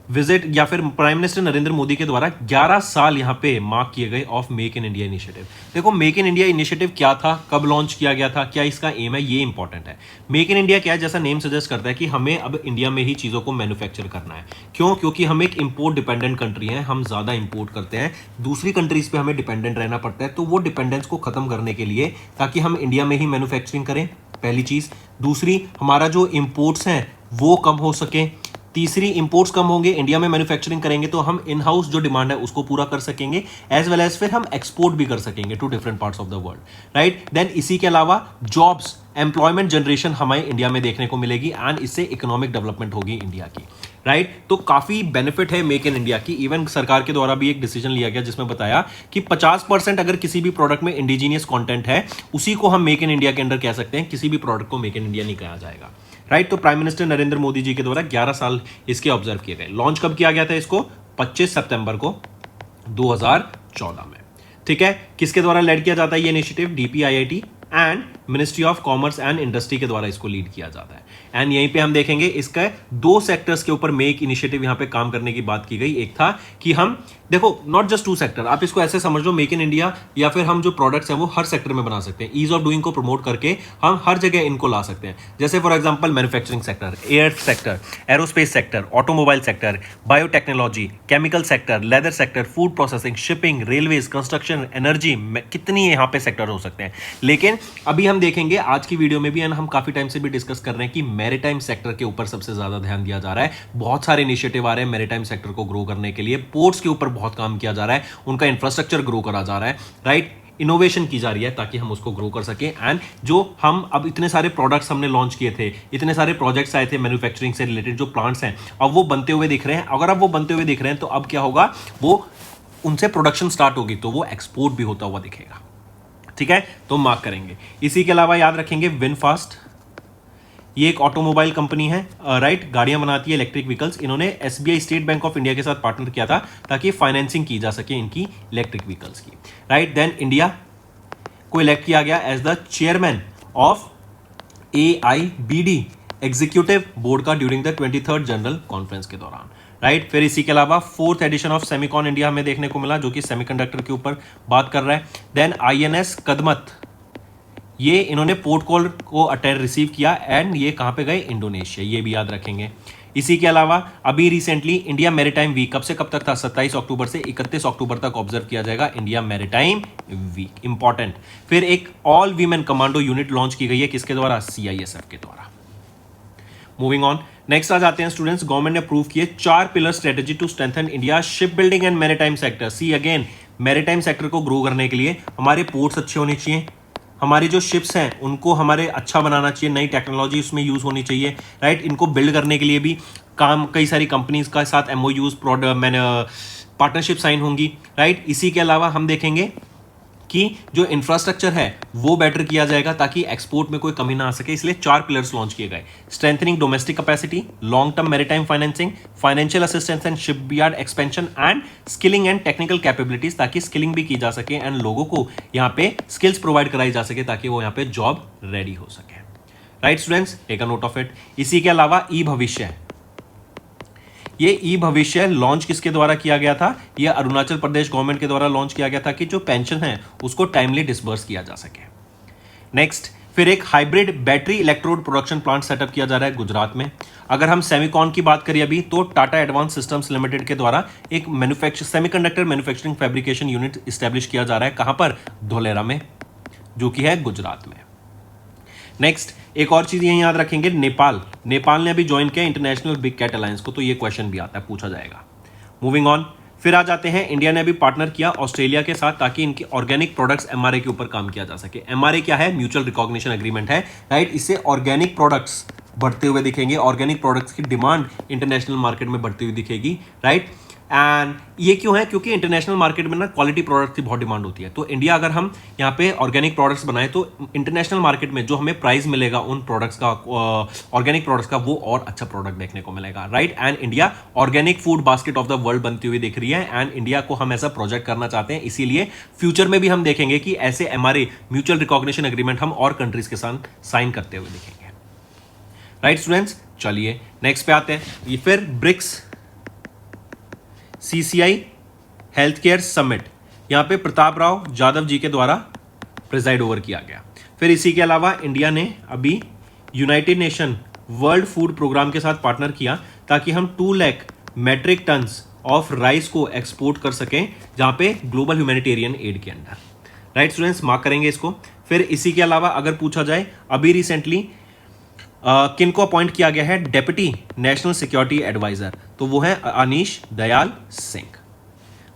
visit या फिर prime minister Narendra Modi के द्वारा 11 साल यहां पे मार्क किए गए of make in India initiative. देखो मेक इन इंडिया इनिशिएटिव क्या था, कब लॉन्च किया गया था, क्या इसका एम है, ये इंपॉर्टेंट है। मेक इन इंडिया क्या है, जैसा नेम सजेस्ट करता है कि हमें अब इंडिया में ही चीजों को मैन्युफैक्चर करना है। क्यों? क्योंकि हम एक इंपोर्ट डिपेंडेंट कंट्री है, हम ज्यादा इंपोर्ट करते हैं, दूसरी कंट्रीज पे हमें डिपेंडेंट रहना पड़ता है। तो वो डिपेंडेंस को खत्म करने के लिए ताकि हम इंडिया में ही मैन्युफैक्चरिंग करें, पहली चीज। दूसरी, हमारा जो इंपोर्ट्स हैं वो कम हो सके। तीसरी, इंपोर्ट्स कम होंगे, इंडिया में मैन्युफैक्चरिंग करेंगे तो हम इन हाउस जो डिमांड है उसको पूरा कर सकेंगे, एज वेल एज फिर हम एक्सपोर्ट भी कर सकेंगे to different parts of the world, right. Then इसी के अलावा जॉब्स, एम्प्लॉयमेंट जनरेशन हमें इंडिया में देखने को मिलेगी एंड इससे इकोनॉमिक डेवलपमेंट होगी इंडिया की, राइट। तो काफी बेनिफिट है मेक इन इंडिया की। इवन सरकार के द्वारा भी एक डिसीजन लिया गया जिसमें बताया कि 50% अगर किसी भी प्रोडक्ट में इंडिजीनियस कंटेंट है उसी को हम मेक इन इंडिया के अंडर कह सकते हैं, किसी भी प्रोडक्ट को मेक इन इंडिया नहीं कहा जाएगा, राइट। तो प्राइम मिनिस्टर नरेंद्र मोदी जी के द्वारा 11 साल इसके ऑब्जर्व किए गए। लॉन्च कब किया गया था इसको? 25 सितंबर को 2014 में, ठीक है। किसके द्वारा लीड किया जाता है ये initiative? DPIIT and ministry of commerce and industry के द्वारा इसको लीड किया जाता है। एंड यहीं पे हम देखेंगे इसका 2 सेक्टर्स के ऊपर मेक इनिशिएटिव यहां पे काम करने की बात की गई। एक था कि हम देखो नॉट जस्ट 2 सेक्टर, आप इसको ऐसे समझ लो मेक इन इंडिया या फिर हम जो प्रोडक्ट्स हैं वो हर सेक्टर में बना सकते हैं। ईज ऑफ डूइंग को प्रमोट करके हम हर जगह इनको ला सकते हैं। जैसे for example manufacturing sector, air sector, aerospace sector, automobile sector, biotechnology, chemical sector, leather sector, food processing, shipping, railways, construction, energy, कितनी यहाँ पे सेक्टर हो सकते हैं। लेकिन अभी हम देखेंगे आज की वीडियो में भी एंड हम काफी टाइम से भी डिस्कस कर रहे हैं कि मैरीटाइम सेक्टर के ऊपर सबसे ज्यादा ध्यान दिया जा रहा है। बहुत सारे इनिशिएटिव आ रहे हैं मैरीटाइम सेक्टर को ग्रो करने के लिए। पोर्ट्स के ऊपर बहुत काम किया जा रहा है, उनका इंफ्रास्ट्रक्चर ग्रो करा जा रहा है, राइट। इनोवेशन की जा रही है ताकि हम उसको ग्रो कर सकें। एंड जो हम अब इतने सारे प्रोडक्ट्स हमने लॉन्च किए थे, इतने सारे प्रोजेक्ट्स आए थे मैन्युफैक्चरिंग से रिलेटेड, जो प्लांट्स हैं अब वो बनते हुए दिख रहे हैं। अगर अब वो बनते हुए दिख रहे हैं तो अब क्या होगा, वो उनसे प्रोडक्शन स्टार्ट होगी तो वो एक्सपोर्ट भी होता हुआ दिखेगा, ठीक है। तो मार्क करेंगे। इसी के अलावा याद रखेंगे विनफास्ट, ये एक ऑटोमोबाइल कंपनी है, राइट, गाड़ियां बनाती है, इलेक्ट्रिक व्हीकल्स। इन्होंने SBI state bank of India के साथ पार्टनर किया था ताकि फाइनेंसिंग की जा सके इनकी इलेक्ट्रिक व्हीकल्स की, राइट। देन इंडिया को इलेक्ट किया गया as the chairman of AIBD executive board का during the 23rd general conference के दौरान, राइट। फिर इसी के अलावा 4th addition of Semicon India हमें देखने को मिला जो कि सेमीकंडक्टर के ऊपर बात कर रहा है। देन INS कदमत, ये इन्होंने पोर्ट कॉल को अटेंड रिसीव किया एंड ये कहां पे गए? इंडोनेशिया, ये भी याद रखेंगे। इसी के अलावा अभी रिसेंटली इंडिया मैरीटाइम वीक कब से कब तक था? 27 अक्टूबर से 31 अक्टूबर तक ऑब्जर्व किया जाएगा इंडिया मैरीटाइम वीक, इंपॉर्टेंट। फिर एक all women commando unit launch की गई है, किसके द्वारा? CISF के द्वारा। मूविंग ऑन, नेक्स्ट आ जाते हैं स्टूडेंट्स। गवर्नमेंट ने अप्रूव किए 4 pillar strategy to strengthen India ship building and maritime sector. See again, maritime sector को ग्रो करने के लिए हमारे पोर्ट्स अच्छे होने चाहिए, हमारी जो शिप्स हैं उनको हमारे अच्छा बनाना चाहिए, नई टेक्नोलॉजी उसमें यूज होनी चाहिए, राइट। इनको बिल्ड करने के लिए भी काम कई सारी कंपनीज का साथ MOUs पार्टनरशिप साइन होंगी, राइट। इसी के अलावा हम देखेंगे कि जो इंफ्रास्ट्रक्चर है वो बेटर किया जाएगा ताकि एक्सपोर्ट में कोई कमी ना आ सके, इसलिए 4 पिलर्स लॉन्च किए गए। Strengthening domestic capacity, long term maritime financing, financial assistance and shipyard expansion and skilling and technical capabilities, ताकि स्किलिंग भी की जा सके एंड लोगों को यहाँ पे स्किल्स प्रोवाइड कराई जा सके ताकि वो यहाँ पे जॉब रेडी हो सके, right students, take a note of it. इसी के अलावा ई भविष्य, ये ई भविष्य लॉन्च किसके द्वारा किया गया था? ये अरुणाचल प्रदेश गवर्नमेंट के द्वारा लॉन्च किया गया था कि जो पेंशन है उसको टाइमली डिसबर्स किया जा सके। नेक्स्ट, फिर एक hybrid battery electrode production plant setup किया जा रहा है गुजरात में। अगर हम सेमीकॉन की बात करें अभी, तो टाटा एडवांस सिस्टम्स लिमिटेड के द्वारा एक semiconductor manufacturing fabrication unit establish किया जा रहा है। कहां पर? धोलेरा में, जो कि है गुजरात में। नेक्स्ट, एक और चीज यही याद रखेंगे, नेपाल ने अभी ज्वाइन किया इंटरनेशनल बिग कैट अलायंस को, तो ये क्वेश्चन भी आता है, पूछा जाएगा। मूविंग ऑन, फिर आ जाते हैं, इंडिया ने अभी पार्टनर किया ऑस्ट्रेलिया के साथ ताकि इनकी ऑर्गेनिक प्रोडक्ट्स एमआरए के ऊपर काम किया जा सके। एमआरए क्या है? म्यूचुअल रिकॉग्निशन एग्रीमेंट है, राइट। इससे ऑर्गेनिक प्रोडक्ट्स बढ़ते हुए दिखेंगे, ऑर्गेनिक प्रोडक्ट्स की डिमांड इंटरनेशनल मार्केट में बढ़ती हुई दिखेगी, राइट। एंड ये क्यों है? क्योंकि इंटरनेशनल मार्केट में ना क्वालिटी प्रोडक्ट की बहुत डिमांड होती है। तो इंडिया अगर हम यहाँ पे ऑर्गेनिक प्रोडक्ट्स बनाए तो इंटरनेशनल मार्केट में जो हमें प्राइस मिलेगा उन प्रोडक्ट्स का, ऑर्गेनिक प्रोडक्ट्स का, वो और अच्छा प्रोडक्ट देखने को मिलेगा, right. And India organic food basket of the world बनती हुई दिख रही है एंड इंडिया को हम ऐसा प्रोजेक्ट करना चाहते हैं। इसीलिए फ्यूचर में भी हम देखेंगे कि ऐसे एमआरए म्यूचुअल रिकॉग्निशन एग्रीमेंट हम और कंट्रीज के साथ साइन करते हुए दिखेंगे, राइट स्टूडेंट्स। चलिए नेक्स्ट पे आते हैं। ये फिर BRICS CCI health care summit, यहां पे प्रताप राव जाधव जी के द्वारा प्रिजाइड ओवर किया गया। फिर इसी के अलावा इंडिया ने अभी United Nation World Food Programme के साथ पार्टनर किया ताकि हम 2 lakh metric tons of rice को एक्सपोर्ट कर सकें, जहां पे ग्लोबल ह्यूमैनिटेरियन एड के अंडर, राइट स्टूडेंट्स, मार्क करेंगे इसको। फिर इसी के अलावा अगर पूछा जाए, अभी रिसेंटली किनको अपॉइंट किया गया है डेप्यूटी नेशनल सिक्योरिटी एडवाइजर, तो वो है Anish Dayal Singh.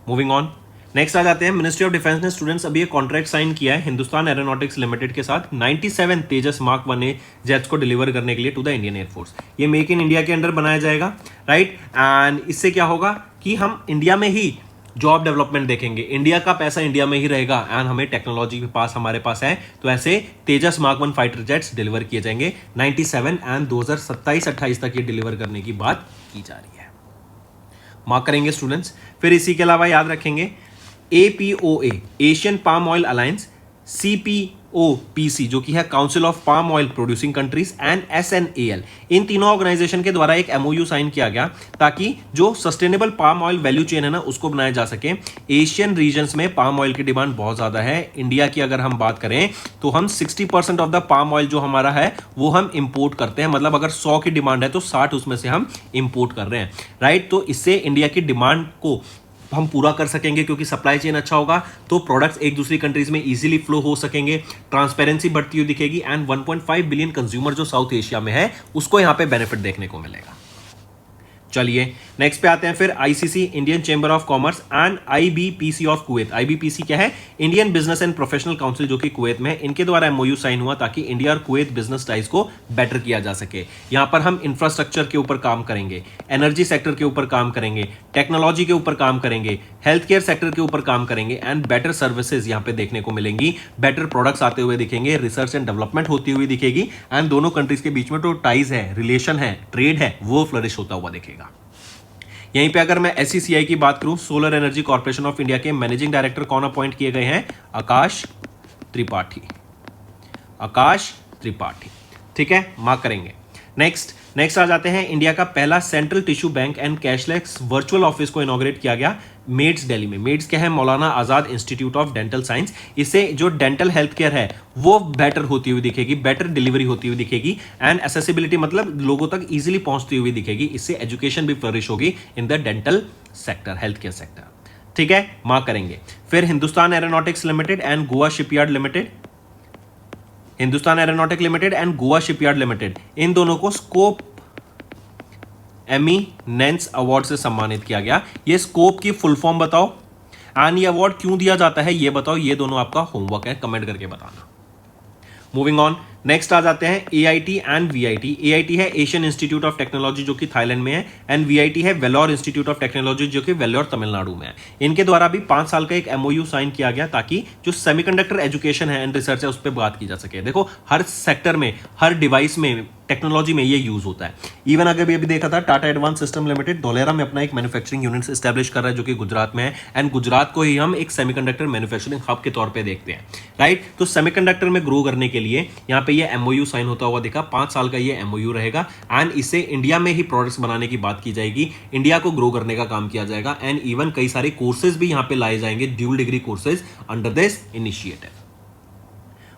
Moving on, next आ जाते हैं, मिनिस्ट्री ऑफ डिफेंस ने स्टूडेंट्स अभी एक कॉन्ट्रैक्ट साइन किया है हिंदुस्तान एरोनॉटिक्स लिमिटेड के साथ 97 तेजस मार्क 1A जेट्स को डिलीवर करने के लिए टू द इंडियन एयरफोर्स। ये मेक इन इंडिया के अंडर बनाया जाएगा, राइट। एंड इससे क्या होगा कि हम इंडिया में ही जॉब डेवलपमेंट देखेंगे, इंडिया का पैसा इंडिया में ही रहेगा एंड हमें टेक्नोलॉजी के पास हमारे पास है, तो ऐसे तेजस मार्क 1 फाइटर जेट्स डिलीवर किए जाएंगे 97 एंड 2027-28 तक ये डिलीवर करने की बात की जा रही है, मार्क करेंगे स्टूडेंट्स। फिर इसी के अलावा याद रखेंगे APOA Asian palm oil alliance, CPOPC जो कि है council of palm oil producing countries and SNAL, इन तीनों ऑर्गेनाइजेशन के द्वारा एक MOU साइन किया गया ताकि जो sustainable palm oil value chain है ना उसको बनाया जा सके। एशियन रीजन्स में पाम ऑयल की डिमांड बहुत ज्यादा है। इंडिया की अगर हम बात करें तो हम 60% ऑफ द पाम ऑयल जो हमारा है वो हम इंपोर्ट करते हैं, मतलब अगर 100 की डिमांड है तो 60 उसमें से हम इंपोर्ट कर रहे हैं, राइट। तो इससे इंडिया की डिमांड को हम पूरा कर सकेंगे क्योंकि सप्लाई चेन अच्छा होगा तो प्रोडक्ट्स एक दूसरी कंट्रीज में इजीली फ्लो हो सकेंगे, ट्रांसपेरेंसी बढ़ती हुई दिखेगी एंड 1.5 बिलियन कंज्यूमर जो साउथ एशिया में है उसको यहां पे बेनिफिट देखने को मिलेगा। चलिए नेक्स्ट पे आते हैं। फिर ICC Indian chamber of commerce and IBPC of Kuwait, IBPC क्या है? Indian business and professional council जो कि कुवैत में है, इनके द्वारा MOU साइन हुआ ताकि इंडिया और कुवैत बिजनेस टाइज को बेटर किया जा सके। यहां पर हम इंफ्रास्ट्रक्चर के ऊपर काम करेंगे, एनर्जी सेक्टर के ऊपर काम करेंगे, टेक्नोलॉजी के ऊपर काम करेंगे, हेल्थ केयर सेक्टर के ऊपर काम करेंगे एंड बेटर सर्विसेज यहां पे देखने को मिलेंगी, बेटर प्रोडक्ट्स आते हुए दिखेंगे, रिसर्च एंड डेवलपमेंट होती हुई दिखेगी एंड दोनों कंट्रीज के बीच में जो टाइज है, रिलेशन है, ट्रेड है, वो फ्लरिश होता हुआ दिखेगा। यहीं पे अगर मैं SECI की बात करूं, solar energy corporation of India के मैनेजिंग डायरेक्टर कौन अपॉइंट किए गए हैं? आकाश त्रिपाठी, आकाश त्रिपाठी, ठीक है, मार्क करेंगे। नेक्स्ट आ जाते हैं, इंडिया का पहला central tissue bank and cashless virtual office को इनॉग्रेट किया गया मेड्स दिल्ली में। मेड्स क्या है? Maulana Azad institute of dental science. इससे जो डेंटल हेल्थ केयर है वो बेटर होती हुई दिखेगी, बेटर डिलीवरी होती हुई दिखेगी एंड एसेसिबिलिटी मतलब लोगों तक इजीली पहुंचती हुई दिखेगी। इससे एजुकेशन भी फ्लरिश होगी in the dental sector, health care sector, ठीक है, मार्क करेंगे। फिर Hindustan aeronautics limited and Goa shipyard limited, Hindustan aeronautic limited and Goa shipyard limited, इन दोनों को स्कोप एमिनेंस अवार्ड से सम्मानित किया गया। ये स्कोप की फुल फॉर्म बताओ एंड ये अवार्ड क्यों दिया जाता है ये बताओ, ये दोनों आपका होमवर्क है, कमेंट करके बताना। मूविंग ऑन, नेक्स्ट आ जाते हैं AIT एंड VIT। AIT है एशियन इंस्टीट्यूट ऑफ टेक्नोलॉजी जो कि थाईलैंड में है एंड VIT है वेलोर इंस्टीट्यूट ऑफ टेक्नोलॉजी जो कि वेलोर तमिलनाडु में है। इनके द्वारा भी 5 साल का एक MOU साइन किया गया ताकि जो सेमीकंडक्टर एजुकेशन है एंड रिसर्च है उस पर बात की जा सके। देखो हर सेक्टर में, हर डिवाइस में टेक्नोलॉजी में ये यूज होता है। इवन अगर अभी देखा था Tata advance system limited Dholera में अपना एक मैन्युफैक्चरिंग यूनिट एस्टैब्लिश कर रहा है जो कि गुजरात में है, एंड गुजरात को ही हम एक सेमीकंडक्टर मैन्युफैक्चरिंग हब के तौर पे देखते हैं, राइट। तो सेमीकंडक्टर में ग्रो करने के लिए यहाँ पे ये एमओयू साइन होता हुआ देखा, 5 साल का ये एमओयू रहेगा, एंड इससे इंडिया में ही प्रोडक्ट्स बनाने की बात की जाएगी, इंडिया को ग्रो करने का काम किया जाएगा, एंड इवन कई सारे कोर्सेज भी यहाँ पे लाए जाएंगे, dual degree courses under this initiative.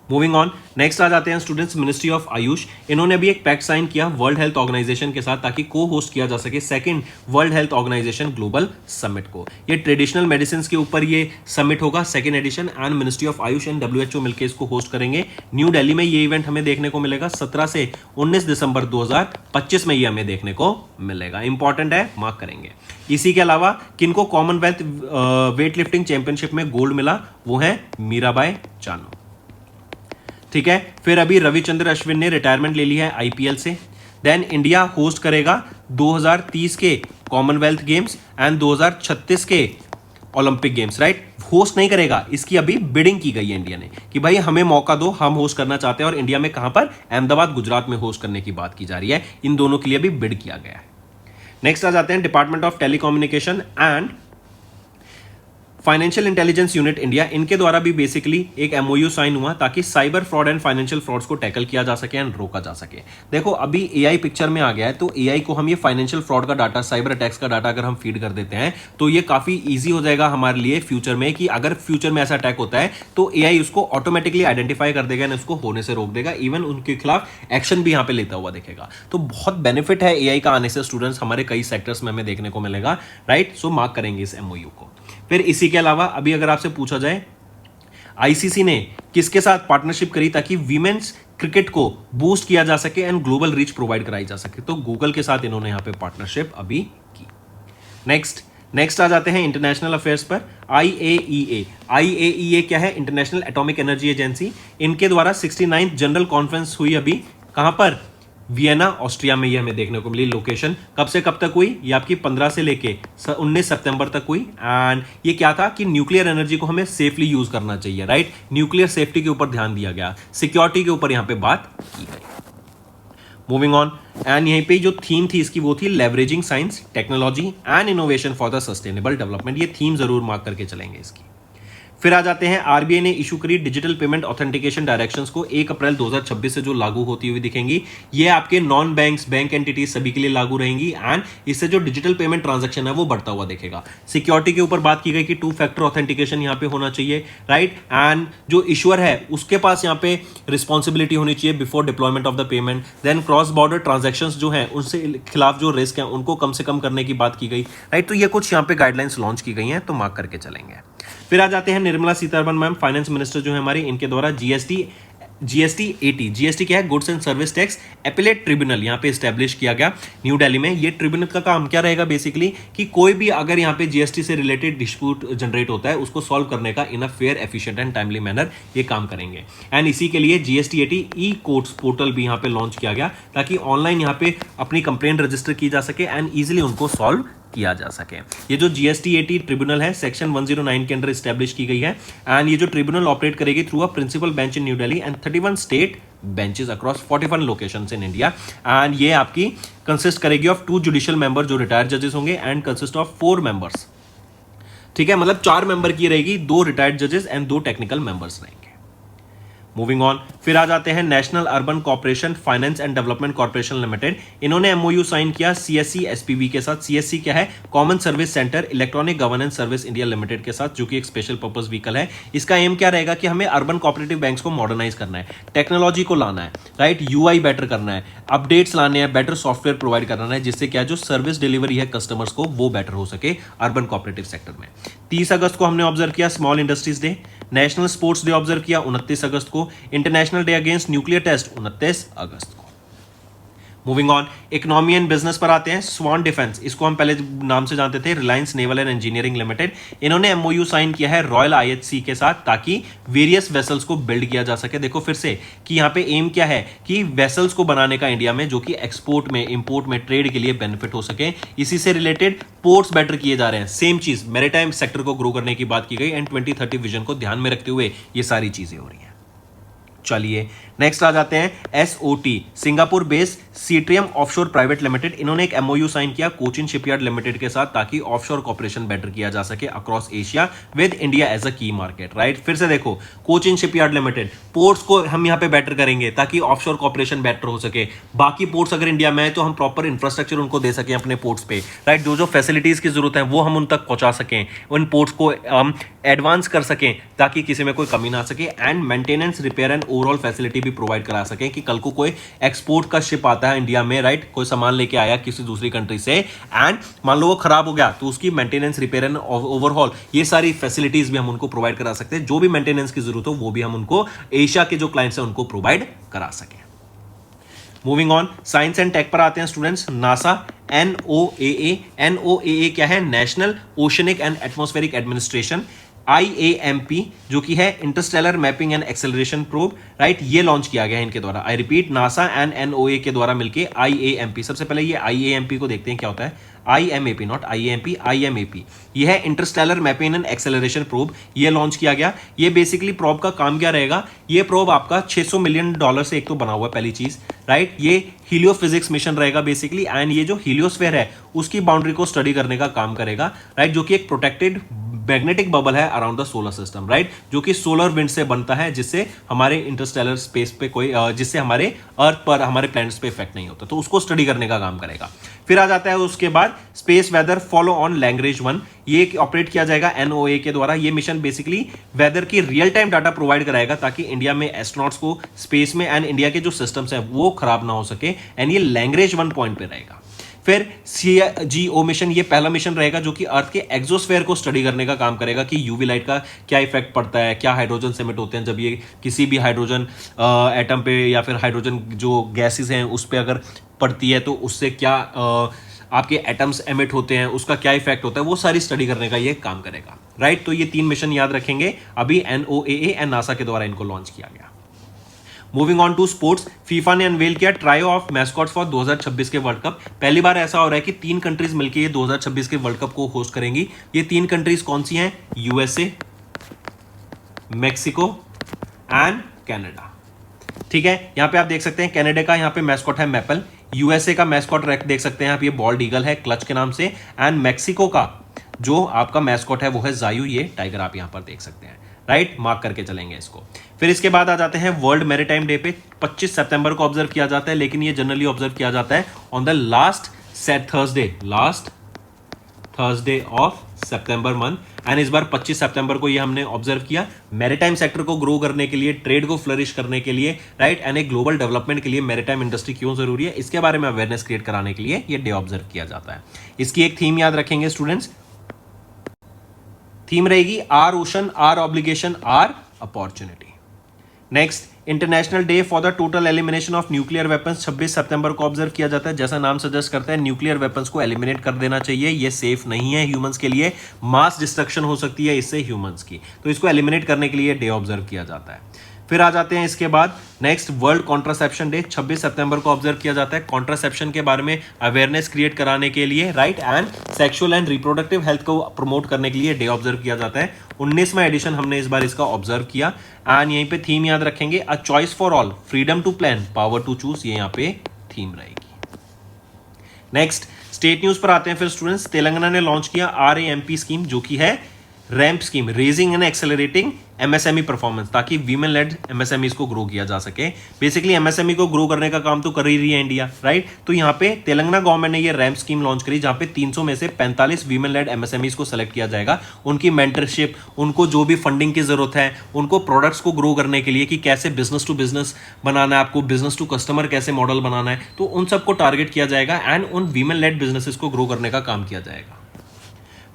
Moving on, next आ जाते हैं स्टूडेंट्स, मिनिस्ट्री ऑफ आयुष, इन्होंने भी एक पैक्ट साइन किया वर्ल्ड हेल्थ ऑर्गेनाइजेशन के साथ ताकि को होस्ट किया जा सके second world health organisation global summit को। ये ट्रेडिशनल मेडिसिन के ऊपर ये समिट होगा, second edition, and ministry of Ayush and WHO मिलकर इसको होस्ट करेंगे। न्यू दिल्ली में ये इवेंट हमें देखने को मिलेगा 17 से 19 दिसंबर 2025 में ये हमें देखने को मिलेगा। इंपॉर्टेंट है, मार्क करेंगे। इसी के अलावा किनको कॉमनवेल्थ वेट लिफ्टिंग चैंपियनशिप में गोल्ड मिला, वो है मीराबाई चानू, ठीक है। फिर अभी रविचंद्र अश्विन ने रिटायरमेंट ले ली है आईपीएल से। देन इंडिया होस्ट करेगा 2030 के कॉमनवेल्थ गेम्स एंड 2036 के ओलंपिक गेम्स, राइट। होस्ट नहीं करेगा, इसकी अभी बिडिंग की गई है इंडिया ने कि भाई हमें मौका दो, हम होस्ट करना चाहते हैं, और इंडिया में कहां पर, अहमदाबाद गुजरात में होस्ट करने की बात की जा रही है। इन दोनों के लिए भी बिड किया गया है। नेक्स्ट आ जाते हैं department of telecommunication and financial intelligence unit India, इनके द्वारा भी बेसिकली एक एमओयू साइन हुआ ताकि cyber fraud and financial frauds को टैकल किया जा सके एंड रोका जा सके। देखो अभी एआई पिक्चर में आ गया है, तो एआई को हम ये फाइनेंशियल फ्रॉड का डाटा, साइबर अटैक्स का डाटा अगर हम फीड कर देते हैं तो ये काफी ईजी हो जाएगा हमारे लिए फ्यूचर में, कि अगर फ्यूचर में ऐसा अटैक होता है तो एआई उसको ऑटोमेटिकली आइडेंटिफाई कर देगा एंड उसको होने से रोक देगा, इवन उनके खिलाफ एक्शन भी यहाँ पे लेता हुआ दिखेगा। तो बहुत बेनिफिट है एआई का आने से स्टूडेंट्स, हमारे कई सेक्टर्स में हमें देखने को मिलेगा, राइट। सो मार्क करेंगे इस एमओयू को। फिर इसी के अलावा अभी अगर आपसे पूछा जाए आईसीसी ने किसके साथ पार्टनरशिप करी ताकि वीमेन्स क्रिकेट को बूस्ट किया जा सके एंड ग्लोबल रीच प्रोवाइड कराई जा सके, तो गूगल के साथ इन्होंने यहां पे पार्टनरशिप अभी की। नेक्स्ट आ जाते हैं इंटरनेशनल अफेयर्स पर। आईएईए क्या है, इंटरनेशनल एटॉमिक एनर्जी एजेंसी, इनके द्वारा 69th जनरल कॉन्फ्रेंस हुई अभी, कहां पर, वियना ऑस्ट्रिया में। ये हमें देखने को मिली। लोकेशन कब से कब तक हुई, ये आपकी 15 से लेके 19 सितंबर तक हुई, एंड ये क्या था कि न्यूक्लियर एनर्जी को हमें सेफली यूज करना चाहिए, राइट। न्यूक्लियर सेफ्टी के ऊपर ध्यान दिया गया, सिक्योरिटी के ऊपर यहां पे बात की गई। मूविंग ऑन, एंड यहीं पे जो थीम थी इसकी वो थी leveraging science, technology and innovation for the sustainable development. ये थीम जरूर मार्क करके चलेंगे इसकी। फिर आ जाते हैं आरबीआई ने इशू करी डिजिटल पेमेंट ऑथेंटिकेशन डायरेक्शंस को, 1 अप्रैल 2026 से जो लागू होती हुई दिखेंगी। ये आपके नॉन बैंक्स, बैंक एंटिटीज सभी के लिए लागू रहेंगी, एंड इससे जो डिजिटल पेमेंट ट्रांजैक्शन है वो बढ़ता हुआ दिखेगा। सिक्योरिटी के ऊपर बात की गई कि 2 फैक्टर ऑथेंटिकेशन यहाँ पे होना चाहिए, राइट। एंड जो इशूअर है उसके पास यहाँ पे रिस्पॉन्सिबिलिटी होनी चाहिए before deployment of the payment. Then cross border transaction जो है उनसे खिलाफ जो रिस्क है उनको कम से कम करने की बात की गई, राइट। तो ये कुछ यहाँ पे गाइडलाइंस लॉन्च की गई हैं, तो मार्क करके चलेंगे। फिर आ जाते हैं Nirmala Sitharaman ma'am, finance minister जो है हमारी, इनके द्वारा जीएसटी 80, जीएसटी क्या है, goods and service tax appellate tribunal यहाँ पे स्टैब्लिश किया गया न्यू दिल्ली में। ये ट्रिब्यूनल का काम क्या रहेगा बेसिकली, कि कोई भी अगर यहाँ पे जीएसटी से रिलेटेड डिस्प्यूट जनरेट होता है उसको सॉल्व करने का in a fair, efficient and timely manner ये काम करेंगे। एंड इसी के लिए जीएसटी 80 ई कोर्ट्स पोर्टल भी यहाँ पे लॉन्च किया गया ताकि ऑनलाइन यहाँ पे अपनी कंप्लेंट रजिस्टर की जा सके एंड ईजिली उनको सॉल्व किया जा सके। ये जो जीएसटी 80 ट्रिब्यूनल है सेक्शन 109 के अंडर स्टैब्लिश की गई है, एंड ये जो ट्रिब्यूनल ऑपरेट करेगी through a principal bench in New Delhi and 31 state benches across 41 locations in India. And ये आपकी कंसिस्ट करेगी ऑफ 2 जुडिशियल मेंबर जो रिटायर्ड जजेस होंगे एंड कंसिस्ट ऑफ 4 मेंबर्स, ठीक है, मतलब 4 मेंबर की रहेगी, 2 रिटायर्ड जजेस एंड 2 टेक्निकल मेंबर्स रहेंगे। मूविंग ऑन, फिर आ जाते हैं national urban corporation finance and development corporation limited, इन्होंने एमओयू साइन किया सीएससी एसपीबी के साथ। सीएससी क्या है, common service centre electronic governance service India limited के साथ, जो कि एक स्पेशल पर्पस व्हीकल है। इसका एम क्या रहेगा कि हमें अर्बन कोऑपरेटिव बैंक्स को मॉडर्नाइज करना है, टेक्नोलॉजी को लाना है, राइट, यूआई बेटर करना है, अपडेट्स लाने हैं, बेटर सॉफ्टवेयर प्रोवाइड करना है, जिससे क्या जो सर्विस डिलीवरी है कस्टमर्स को वो बेटर हो सके अर्बन कोऑपरेटिव सेक्टर में। 30 अगस्त को हमने ऑब्जर्व किया small industries day, national sports day observe किया 29 अगस्त को, international day against nuclear test 29 अगस्त को। Moving on, economy and business पर आते हैं। स्वान डिफेंस, इसको हम पहले नाम से जानते थे Reliance naval and engineering limited, इन्होंने एमओयू साइन किया है रॉयल आईएचसी के साथ ताकि वेरियस वेसल्स को बिल्ड किया जा सके। देखो फिर से कि यहाँ पे एम क्या है कि वेसल्स को बनाने का इंडिया में, जो कि एक्सपोर्ट में, इंपोर्ट में, ट्रेड के लिए बेनिफिट हो सके। इसी से रिलेटेड पोर्ट्स बेटर किए जा रहे हैं। सेम चीज मैरीटाइम सेक्टर को ग्रो करने की बात की गई एंड 2030 विजन को ध्यान में रखते हुए ये सारी चीजें हो रही हैं। चलिए नेक्स्ट आ जाते हैं SOT, Singapore based Seatrium offshore private limited. इन्होंने एक MOU साइन किया कोचिन शिपयार्ड लिमिटेड के साथ ताकि ऑफशोर कॉपरेशन बेटर किया जा सके across Asia with India as a key market, right. फिर से देखो, कोचिन शिपयार्ड लिमिटेड, पोर्ट्स को हम यहाँ पे बेटर करेंगे ताकि ऑफशोर कॉपरेशन बेटर हो सके। बाकी पोर्ट्स अगर इंडिया में है तो हम प्रॉपर इंफ्रास्ट्रक्चर उनको दे सकें अपने पोर्ट्स पे, राइट। जो जो फैसिलिटीज की जरूरत है वो हम उन तक पहुंचा सकें, उन पोर्ट्स को एडवांस कर सकें ताकि किसी में कोई कमी ना सके, and maintenance, repair and overall facility भी प्रोवाइड करा सकें कि कल को कोई एक्सपोर्ट का शिप आता है इंडिया में, राइट, कोई सामान लेके आया किसी दूसरी कंट्री से एंड मान लो वो खराब हो गया तो उसकी मेंटेनेंस, रिपेयर एंड ओवरऑल ये सारी फैसिलिटीज भी हम उनको प्रोवाइड करा सकते हैं। जो भी मेंटेनेंस की जरूरत हो वो भी हम उनको एशिया के जो क्लाइंट्स हैं उनको प्रोवाइड करा सकें। Moving on, science and tech पर आते हैं स्टूडेंट्स। नासा NOAA क्या है? National Oceanic and Atmospheric Administration. IAMP जो कि है interstellar mapping and acceleration probe, right, ये लॉन्च किया गया है इनके द्वारा। I repeat, NASA and NOAA के द्वारा मिलके IAMP। सबसे पहले ये IAMP को देखते हैं क्या होता है। IMAP, नॉट IAMP, IMAP ये है interstellar mapping and acceleration probe, ये लॉन्च किया गया। ये बेसिकली प्रोब का काम क्या रहेगा? ये प्रोब आपका $600 मिलियन से एक तो बना हुआ है, पहली चीज, राइट। ये हीलियोफिजिक्स मिशन रहेगा बेसिकली, एंड ये जो हीलियोस्फीयर है उसकी बाउंड्री को स्टडी करने का काम करेगा, राइट, जो कि एक प्रोटेक्टेड मैग्नेटिक बबल है around the solar system, right, जो कि सोलर विंड से बनता है, जिससे हमारे इंटरस्टेलर स्पेस पे कोई जिससे हमारे अर्थ पर, हमारे प्लैनेट्स पे इफेक्ट नहीं होता, तो उसको स्टडी करने का काम करेगा। फिर आ जाता है उसके बाद स्पेस वेदर फॉलो ऑन लैंग्वेज 1, ये ऑपरेट किया जाएगा NOAA के द्वारा। ये मिशन बेसिकली वेदर की रियल टाइम डाटा प्रोवाइड कराएगा ताकि इंडिया में एस्ट्रोनॉट्स को स्पेस में एंड इंडिया के जो सिस्टम्स हैं वो खराब ना हो सके, एंड ये लैंग्वेज 1 पॉइंट पे रहेगा। फिर CGO मिशन, ये पहला मिशन रहेगा जो कि अर्थ के एक्सोस्फेयर को स्टडी करने का काम करेगा कि यूवी लाइट का क्या इफेक्ट पड़ता है, क्या हाइड्रोजन सेमिट होते हैं जब ये किसी भी हाइड्रोजन एटम पे या फिर हाइड्रोजन जो गैसेस हैं उस पर अगर पड़ती है तो उससे क्या आपके एटम्स एमिट होते हैं, उसका क्या इफेक्ट होता है, वो सारी स्टडी करने का ये काम करेगा, राइट। तो ये 3 मिशन याद रखेंगे, अभी NOAA एंड नासा के द्वारा इनको लॉन्च किया गया। Moving on to sports, FIFA ने अनवेल किया ट्रायो ऑफ मैस्कॉट्स फॉर 2026 के वर्ल्ड कप। पहली बार ऐसा हो रहा है कि 3 कंट्रीज मिलकर ये 2026 के वर्ल्ड कप को होस्ट करेंगी। ये 3 कंट्रीज कौन सी हैं? USA, मेक्सिको एंड कनाडा, ठीक है। यहां पे आप देख सकते हैं कनाडा का यहाँ पे मैस्कॉट है मैपल, USA का मैस्कॉट देख सकते हैं आप, ये बॉल्ड ईगल है क्लच के नाम से, एंड मेक्सिको का जो आपका मैस्कॉट है वो है जायू, ये टाइगर आप यहां पर देख सकते हैं, राइट, मार्क करके चलेंगे इसको। फिर इसके बाद आ जाते हैं वर्ल्ड मैरीटाइम डे पे, 25 सितंबर को ऑब्जर्व किया जाता है, लेकिन ये जनरली ऑब्जर्व किया जाता है on the last Thursday of September month, and इस बार 25 सितंबर को ये हमने ऑब्जर्व किया मैरीटाइम सेक्टर को ग्रो करने के लिए, ट्रेड को फ्लरिश करने के लिए, राइट, एंड एक ग्लोबल डेवलपमेंट के लिए मैरीटाइम इंडस्ट्री क्यों जरूरी है इसके बारे में अवेयरनेस क्रिएट कराने के लिए ये डे ऑब्जर्व किया जाता है। इसकी एक थीम याद रखेंगे स्टूडेंट्स, थीम रहेगी our ocean, our obligation, our opportunity. Next, international day for the total elimination of nuclear weapons 26 सितंबर को ऑब्जर्व किया जाता है। जैसा नाम सजेस्ट करता है, न्यूक्लियर वेपन्स को एलिमिनेट कर देना चाहिए, ये सेफ नहीं है ह्यूमंस के लिए, मास डिस्ट्रक्शन हो सकती है इससे ह्यूमंस की, तो इसको एलिमिनेट करने के लिए डे ऑब्जर्व किया जाता है। फिर आ जाते हैं इसके बाद नेक्स्ट वर्ल्ड कॉन्ट्रासेप्शन डे, 26 सितंबर को ऑब्जर्व किया जाता है कॉन्ट्रासेप्शन के बारे में अवेयरनेस क्रिएट कराने के लिए, right, and sexual and reproductive health को प्रमोट करने के लिए डे ऑब्जर्व किया जाता है। 19वां एडिशन हमने इस बार इसका ऑब्जर्व किया, एंड यहीं पे थीम याद रखेंगे a choice for all, freedom to plan, power to choose, ये यहाँ पे थीम रहेगी। नेक्स्ट स्टेट न्यूज पर आते हैं फिर स्टूडेंट्स। तेलंगाना ने लॉन्च किया RAMP स्कीम, जो कि है ramp scheme, raising and accelerating MSME performance, ताकि वीमेन लेड MSMEs को ग्रो किया जा सके। बेसिकली MSME को ग्रो करने का काम तो कर ही रही है इंडिया, राइट। तो यहाँ पे तेलंगाना गवर्नमेंट ने ये रैम्प स्कीम लॉन्च करी, जहाँ पे 300 में से 45 वीमेन लेड MSMEs को सेलेक्ट किया जाएगा। उनकी मेंटरशिप, उनको जो भी फंडिंग की जरूरत है, उनको प्रोडक्ट्स को ग्रो करने के लिए कि कैसे बिजनेस टू बिजनेस बनाना है, आपको बिजनेस टू कस्टमर कैसे मॉडल बनाना है, तो उन सबको टारगेट किया जाएगा एंड उन वीमेन लेड बिजनेसेस को ग्रो करने का काम किया जाएगा।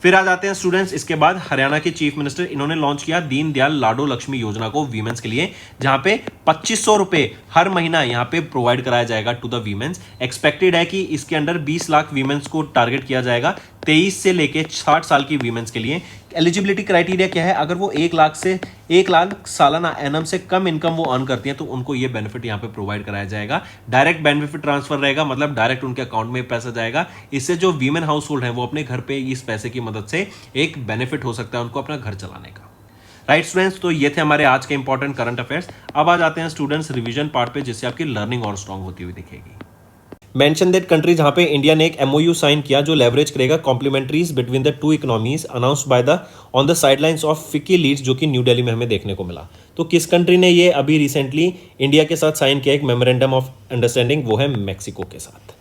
फिर आ जाते हैं स्टूडेंट्स इसके बाद हरियाणा के चीफ मिनिस्टर, इन्होंने लॉन्च किया दीन दयाल लाडो लक्ष्मी योजना को वीमेंस के लिए, जहां पे 2500 रुपए हर महीना यहां पे प्रोवाइड कराया जाएगा टू द वीमेंस। एक्सपेक्टेड है कि इसके अंडर 20 लाख वीमेंस को टारगेट किया जाएगा, 23 से लेके 60 साल की वीमेंस के लिए। एलिजिबिलिटी क्राइटेरिया क्या है? अगर वो 1 लाख सालाना एनम से कम इनकम वो अर्न करती हैं तो उनको ये बेनिफिट यहाँ पे प्रोवाइड कराया जाएगा। डायरेक्ट बेनिफिट ट्रांसफर रहेगा, मतलब डायरेक्ट उनके अकाउंट में पैसा जाएगा। इससे जो वीमेन हाउस होल्ड है वो अपने घर पे इस पैसे की मदद से एक बेनिफिट हो सकता है उनको अपना घर चलाने का, राइट स्टूडेंट्स, तो ये थे हमारे आज के इंपॉर्टेंट करंट अफेयर्स। अब आ जाते हैं स्टूडेंट्स रिवीजन पार्ट पे, जिससे आपकी लर्निंग और स्ट्रांग होती हुई दिखेगी। मेंशन दैट कंट्री, जहां पे इंडिया ने एक एमओयू साइन किया जो लेवरेज करेगा complementarities between the two economies announced by the on the sidelines of FICCI leads, जो कि न्यू दिल्ली में हमें देखने को मिला। तो किस कंट्री ने ये अभी रिसेंटली इंडिया के साथ साइन किया एक मेमोरेंडम ऑफ अंडरस्टैंडिंग, वो है मैक्सिको के साथ।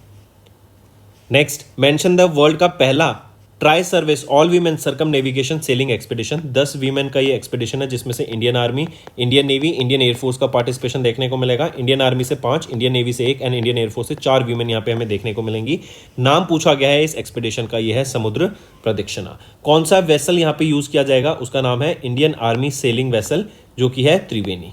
नेक्स्ट, मेंशन द वर्ल्ड का पहला tri service all women circum navigation selling expedition. 10 women का ये एक्सपीडिशन है, जिसमें से Indian army, Indian navy, Indian air force का पार्टिसिपेशन देखने को मिलेगा। इंडियन आर्मी से 5, इंडियन नेवी से 1 एंड इंडियन एयरफोर्स से 4 वीमेन यहाँ पे हमें देखने को मिलेंगी। नाम पूछा गया है इस एक्सपीडिशन का, यह है समुद्र प्रदक्षिणा। कौन सा वेसल यहाँ पे यूज किया जाएगा, उसका नाम है इंडियन आर्मी सेलिंग वेसल, जो कि है त्रिवेणी।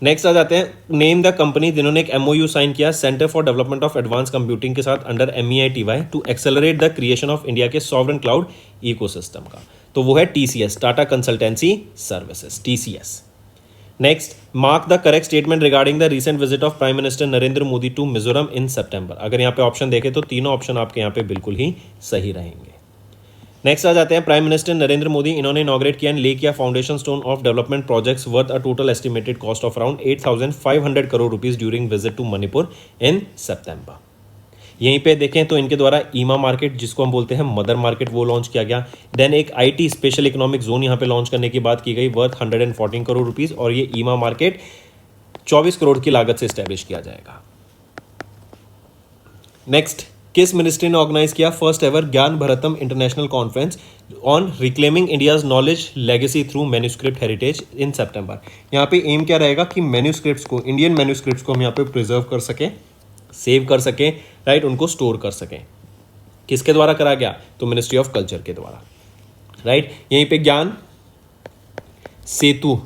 नेक्स्ट आ जाते हैं, नेम द कंपनी जिन्होंने एक एमओयू साइन किया centre for development of advance computing के साथ under MEITY to accelerate the creation of India के सॉवरेन क्लाउड इकोसिस्टम का। तो वो है TCS, Tata consultancy services, TCS। Next, mark the correct statement regarding the recent visit of prime minister Narendra Modi to Mizoram in September. अगर यहाँ पे ऑप्शन देखें तो तीनों ऑप्शन आपके यहाँ पे बिल्कुल ही सही रहेंगे। नेक्स्ट आ जाते हैं, प्राइम मिनिस्टर नरेंद्र मोदी, इन्होंने इनॉग्रेट किया एंड ले किया foundation stone of development projects worth a total estimated cost of around 8,500 crore rupees during visit to Manipur in September. यहीं पे देखें तो इनके द्वारा ईमा मार्केट, जिसको हम बोलते हैं मदर मार्केट, वो लॉन्च किया गया। देन एक IT स्पेशल इकोनॉमिक जोन यहाँ पे लॉन्च करने की बात की गई वर्थ 114 करोड़ रुपीज, और ये ईमा मार्केट 24 करोड़ की लागत से स्टैब्लिश किया जाएगा। नेक्स्ट, किस मिनिस्ट्री ने ऑर्गेनाइज किया first ever Gyan Bharatam international conference on reclaiming India's knowledge legacy through manuscript heritage in September. यहाँ पे एम क्या रहेगा कि मैन्यूस्क्रिप्ट्स को, इंडियन मैन्यूस्क्रिप्ट्स को हम यहाँ पे प्रिजर्व कर सकें, सेव कर सकें, राइट, उनको स्टोर कर सकें। किसके द्वारा करा गया, तो मिनिस्ट्री ऑफ कल्चर के द्वारा, राइट। यहीं पे ज्ञान सेतु,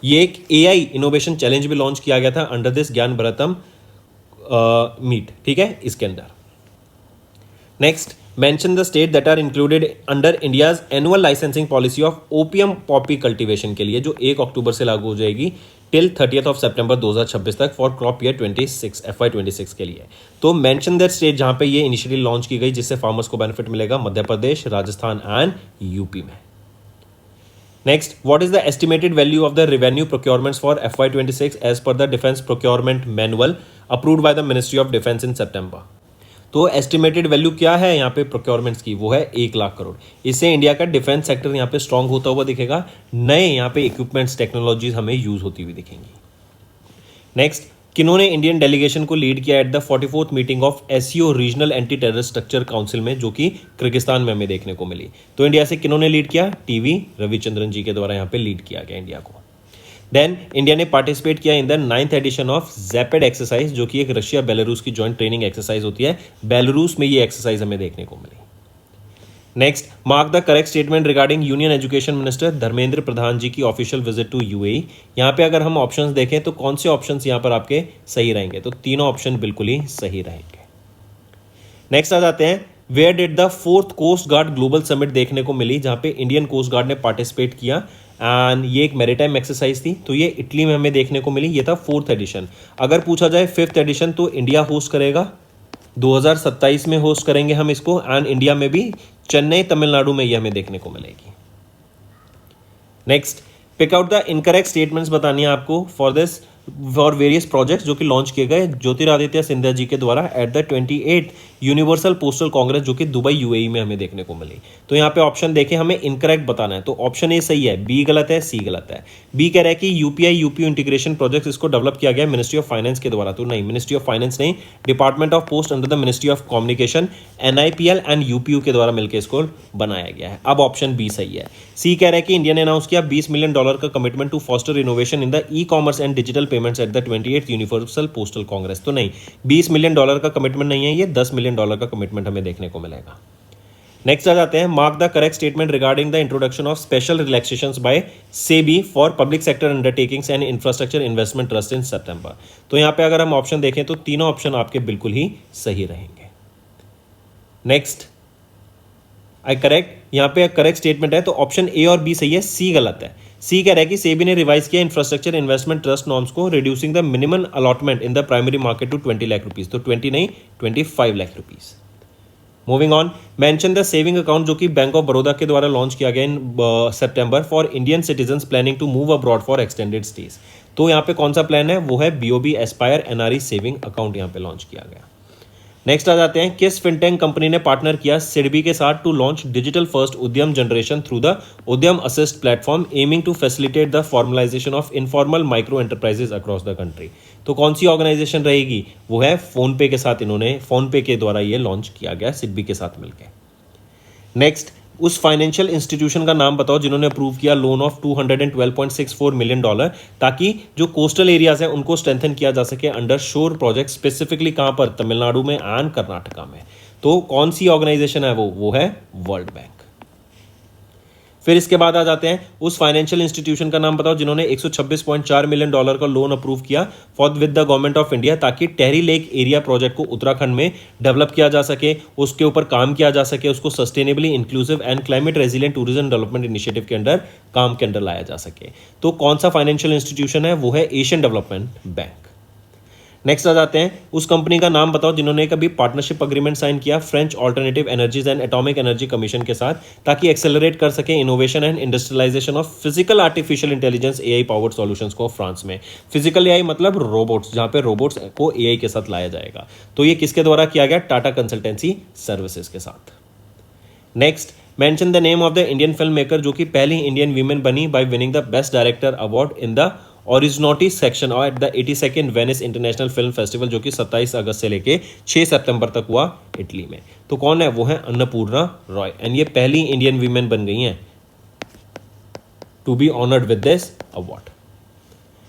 ये एक AI इनोवेशन चैलेंज भी लॉन्च किया गया था अंडर दिस ज्ञान भरतम मीट, ठीक है, इसके अंदर। Next, mention the state that are included under India's annual licensing policy of opium poppy cultivation के लिए, जो 1 अक्टूबर से लागू हो जाएगी टिल 30 सितंबर 2026 तक फॉर क्रॉप ईयर 26 FY26 के लिए। तो मेंशन दैट स्टेट जहां पे ये इनिशियली लॉन्च की गई, जिससे फार्मर्स को बेनिफिट मिलेगा, मध्य प्रदेश, राजस्थान एंड यूपी में। Next, what is the estimated value of the revenue procurements for FY26 as per the defence procurement manual approved by the ministry of defence in September. तो estimated value क्या है यहाँ पे procurements की, वो है 1 लाख करोड़। इससे इंडिया का डिफेंस सेक्टर यहाँ पे स्ट्रांग होता हुआ दिखेगा, नए यहाँ पे इक्विपमेंट्स टेक्नोलॉजीज हमें यूज होती हुई दिखेंगी। नेक्स्ट, किन्होंने इंडियन डेलीगेशन को लीड किया at the 44th meeting of SCO regional anti terrorist structure council में, जो कि किर्गिस्तान में हमें देखने को मिली। तो इंडिया से किन्होंने लीड किया, TV रविचंद्रन जी के द्वारा यहाँ पे लीड किया गया इंडिया को। देन इंडिया ने पार्टिसिपेट किया in the 9th edition of Zapad exercise, जो कि एक रशिया बेलारूस की जॉइंट ट्रेनिंग एक्सरसाइज होती है। बेलारूस में ये एक्सरसाइज हमें देखने को मिली। Next, mark the correct statement regarding union education minister Dharmendra Pradhan ji की ऑफिशियल विजिट टू UAE। यहाँ पे अगर हम ऑप्शंस देखें तो कौन से ऑप्शंस यहाँ पर आपके सही रहेंगे, तो तीनों ऑप्शन बिल्कुल ही सही रहेंगे। नेक्स्ट आ जाते हैं, where did the 4th coast guard global summit देखने को मिली, जहाँ पे इंडियन कोस्ट गार्ड ने पार्टिसिपेट किया एंड ये एक मैरीटाइम एक्सरसाइज थी। तो ये इटली में हमें देखने को मिली, ये था 4th एडिशन। अगर पूछा जाए 5th एडिशन, तो इंडिया होस्ट करेगा, 2027 में होस्ट करेंगे हम इसको, एंड इंडिया में भी चेन्नई तमिलनाडु में ये हमें देखने को मिलेगी। Next, pick out the incorrect statements बतानी है आपको फॉर वेरियस प्रोजेक्ट्स जो कि लॉन्च किए गए ज्योतिरादित्य सिंधिया जी के द्वारा eight the 28th universal postal Congress, जो कि दुबई UAE में हमें देखने को मिली। तो यहाँ पे ऑप्शन देखें, हमें इनकरेक्ट बताना है, तो ऑप्शन ए सही है, बी गलत है, सी गलत है। बी कह रहा है कि UPI UPU इंटीग्रेशन प्रोजेक्ट इसको डेवलप किया गया मिनिस्ट्री ऑफ फाइनेंस के द्वारा, तो नहीं, मिनिस्ट्री ऑफ फाइनेंस नहीं, department of post under the ministry of communication NIPL and UPU के द्वारा मिलकर इसको बनाया गया है। अब ऑप्शन बी सही है। सी कह रहा है कि इंडिया ने अनाउंस किया $20 मिलियन का commitment to foster innovation in the e-commerce and digital payments at the 28th universal postal congress. तो नहीं, $20 मिलियन का कमिटमेंट नहीं है, ये $10 मिलियन का कमिटमेंट हमें देखने को मिलेगा। नेक्स्ट आ जाते हैं, mark the correct statement regarding the introduction of special relaxations by SEBI for public sector undertakings and infrastructure investment trust in September. तो यहाँ पे अगर हम ऑप्शन देखें तो तीनों ऑप्शन आपके बिल्कुल ही सही रहेंगे। नेक्स्ट, आई करेक्ट, यहाँ पे करेक्ट स्टेटमेंट है, तो ऑप्शन ए और बी सही है, सी गलत है। सी कह रहा है कि सेबी ने रिवाइज किया इंफ्रास्ट्रक्चर इन्वेस्टमेंट ट्रस्ट नॉर्म्स को, reducing the minimum allotment in the primary market to 20 lakh rupees, तो 20 नहीं 25 lakh rupees. Moving on, mention the saving account जो कि बैंक ऑफ बड़ौदा के द्वारा लॉन्च किया गया in September for Indian citizens planning to move abroad for extended stage. तो यहाँ पे कौन सा प्लान है, वो है BOB aspire NRE saving account यहाँ पे लॉन्च किया गया। नेक्स्ट आ जाते हैं, किस फिनटेक कंपनी ने पार्टनर किया सिडबी के साथ to launch digital first Udyam generation through the Udyam assist platform aiming to facilitate the formalisation of informal micro enterprises across the country. तो कौन सी ऑर्गेनाइजेशन रहेगी, वो है फोन पे के साथ, इन्होंने फोन पे के द्वारा ये लॉन्च किया गया सिडबी के साथ मिलकर। नेक्स्ट, उस फाइनेंशियल इंस्टीट्यूशन का नाम बताओ जिन्होंने अप्रूव किया लोन ऑफ $212.64 मिलियन, ताकि जो कोस्टल एरियाज हैं उनको स्ट्रेंथन किया जा सके अंडर शोर प्रोजेक्ट, स्पेसिफिकली कहां पर, तमिलनाडु में एंड कर्नाटका में। तो कौन सी ऑर्गेनाइजेशन है वो है वर्ल्ड बैंक। फिर इसके बाद आ जाते हैं, उस फाइनेंशियल इंस्टीट्यूशन का नाम बताओ जिन्होंने $126.4 मिलियन का लोन अप्रूव किया for with the government of India, ताकि टेहरी लेक एरिया प्रोजेक्ट को उत्तराखंड में डेवलप किया जा सके, उसके ऊपर काम किया जा सके, उसको sustainably inclusive and climate resilient tourism development initiative के अंडर काम के अंडर लाया जा सके। तो कौन सा फाइनेंशियल इंस्टीट्यूशन है, वो है एशियन डेवलपमेंट बैंक। नेक्स्ट आ जाते हैं, उस कंपनी का नाम बताओ जिन्होंने कभी पार्टनरशिप अग्रीमेंट साइन किया French alternative energies and atomic energy commission के साथ, ताकि एक्सेलरेट कर सके innovation and industrialisation of physical artificial intelligence AI powered solutions को फ्रांस में। फिजिकल एआई मतलब रोबोट्स, जहां पे रोबोट्स को एआई के साथ लाया जाएगा। तो ये किसके द्वारा किया गया, टाटा कंसल्टेंसी सर्विसेज के साथ। Next, mention the name of the Indian film maker जो कि पहली इंडियन वीमेन बनी by winning the best director award in the Orizzonti section और at the 82nd Venice international film festival, जो कि 27 अगस्त से लेके 6 सितंबर तक हुआ इटली में। तो कौन है, वो है अन्नपूर्णा रॉय, एंड ये पहली इंडियन वीमेन बन गई हैं to be honoured with this award.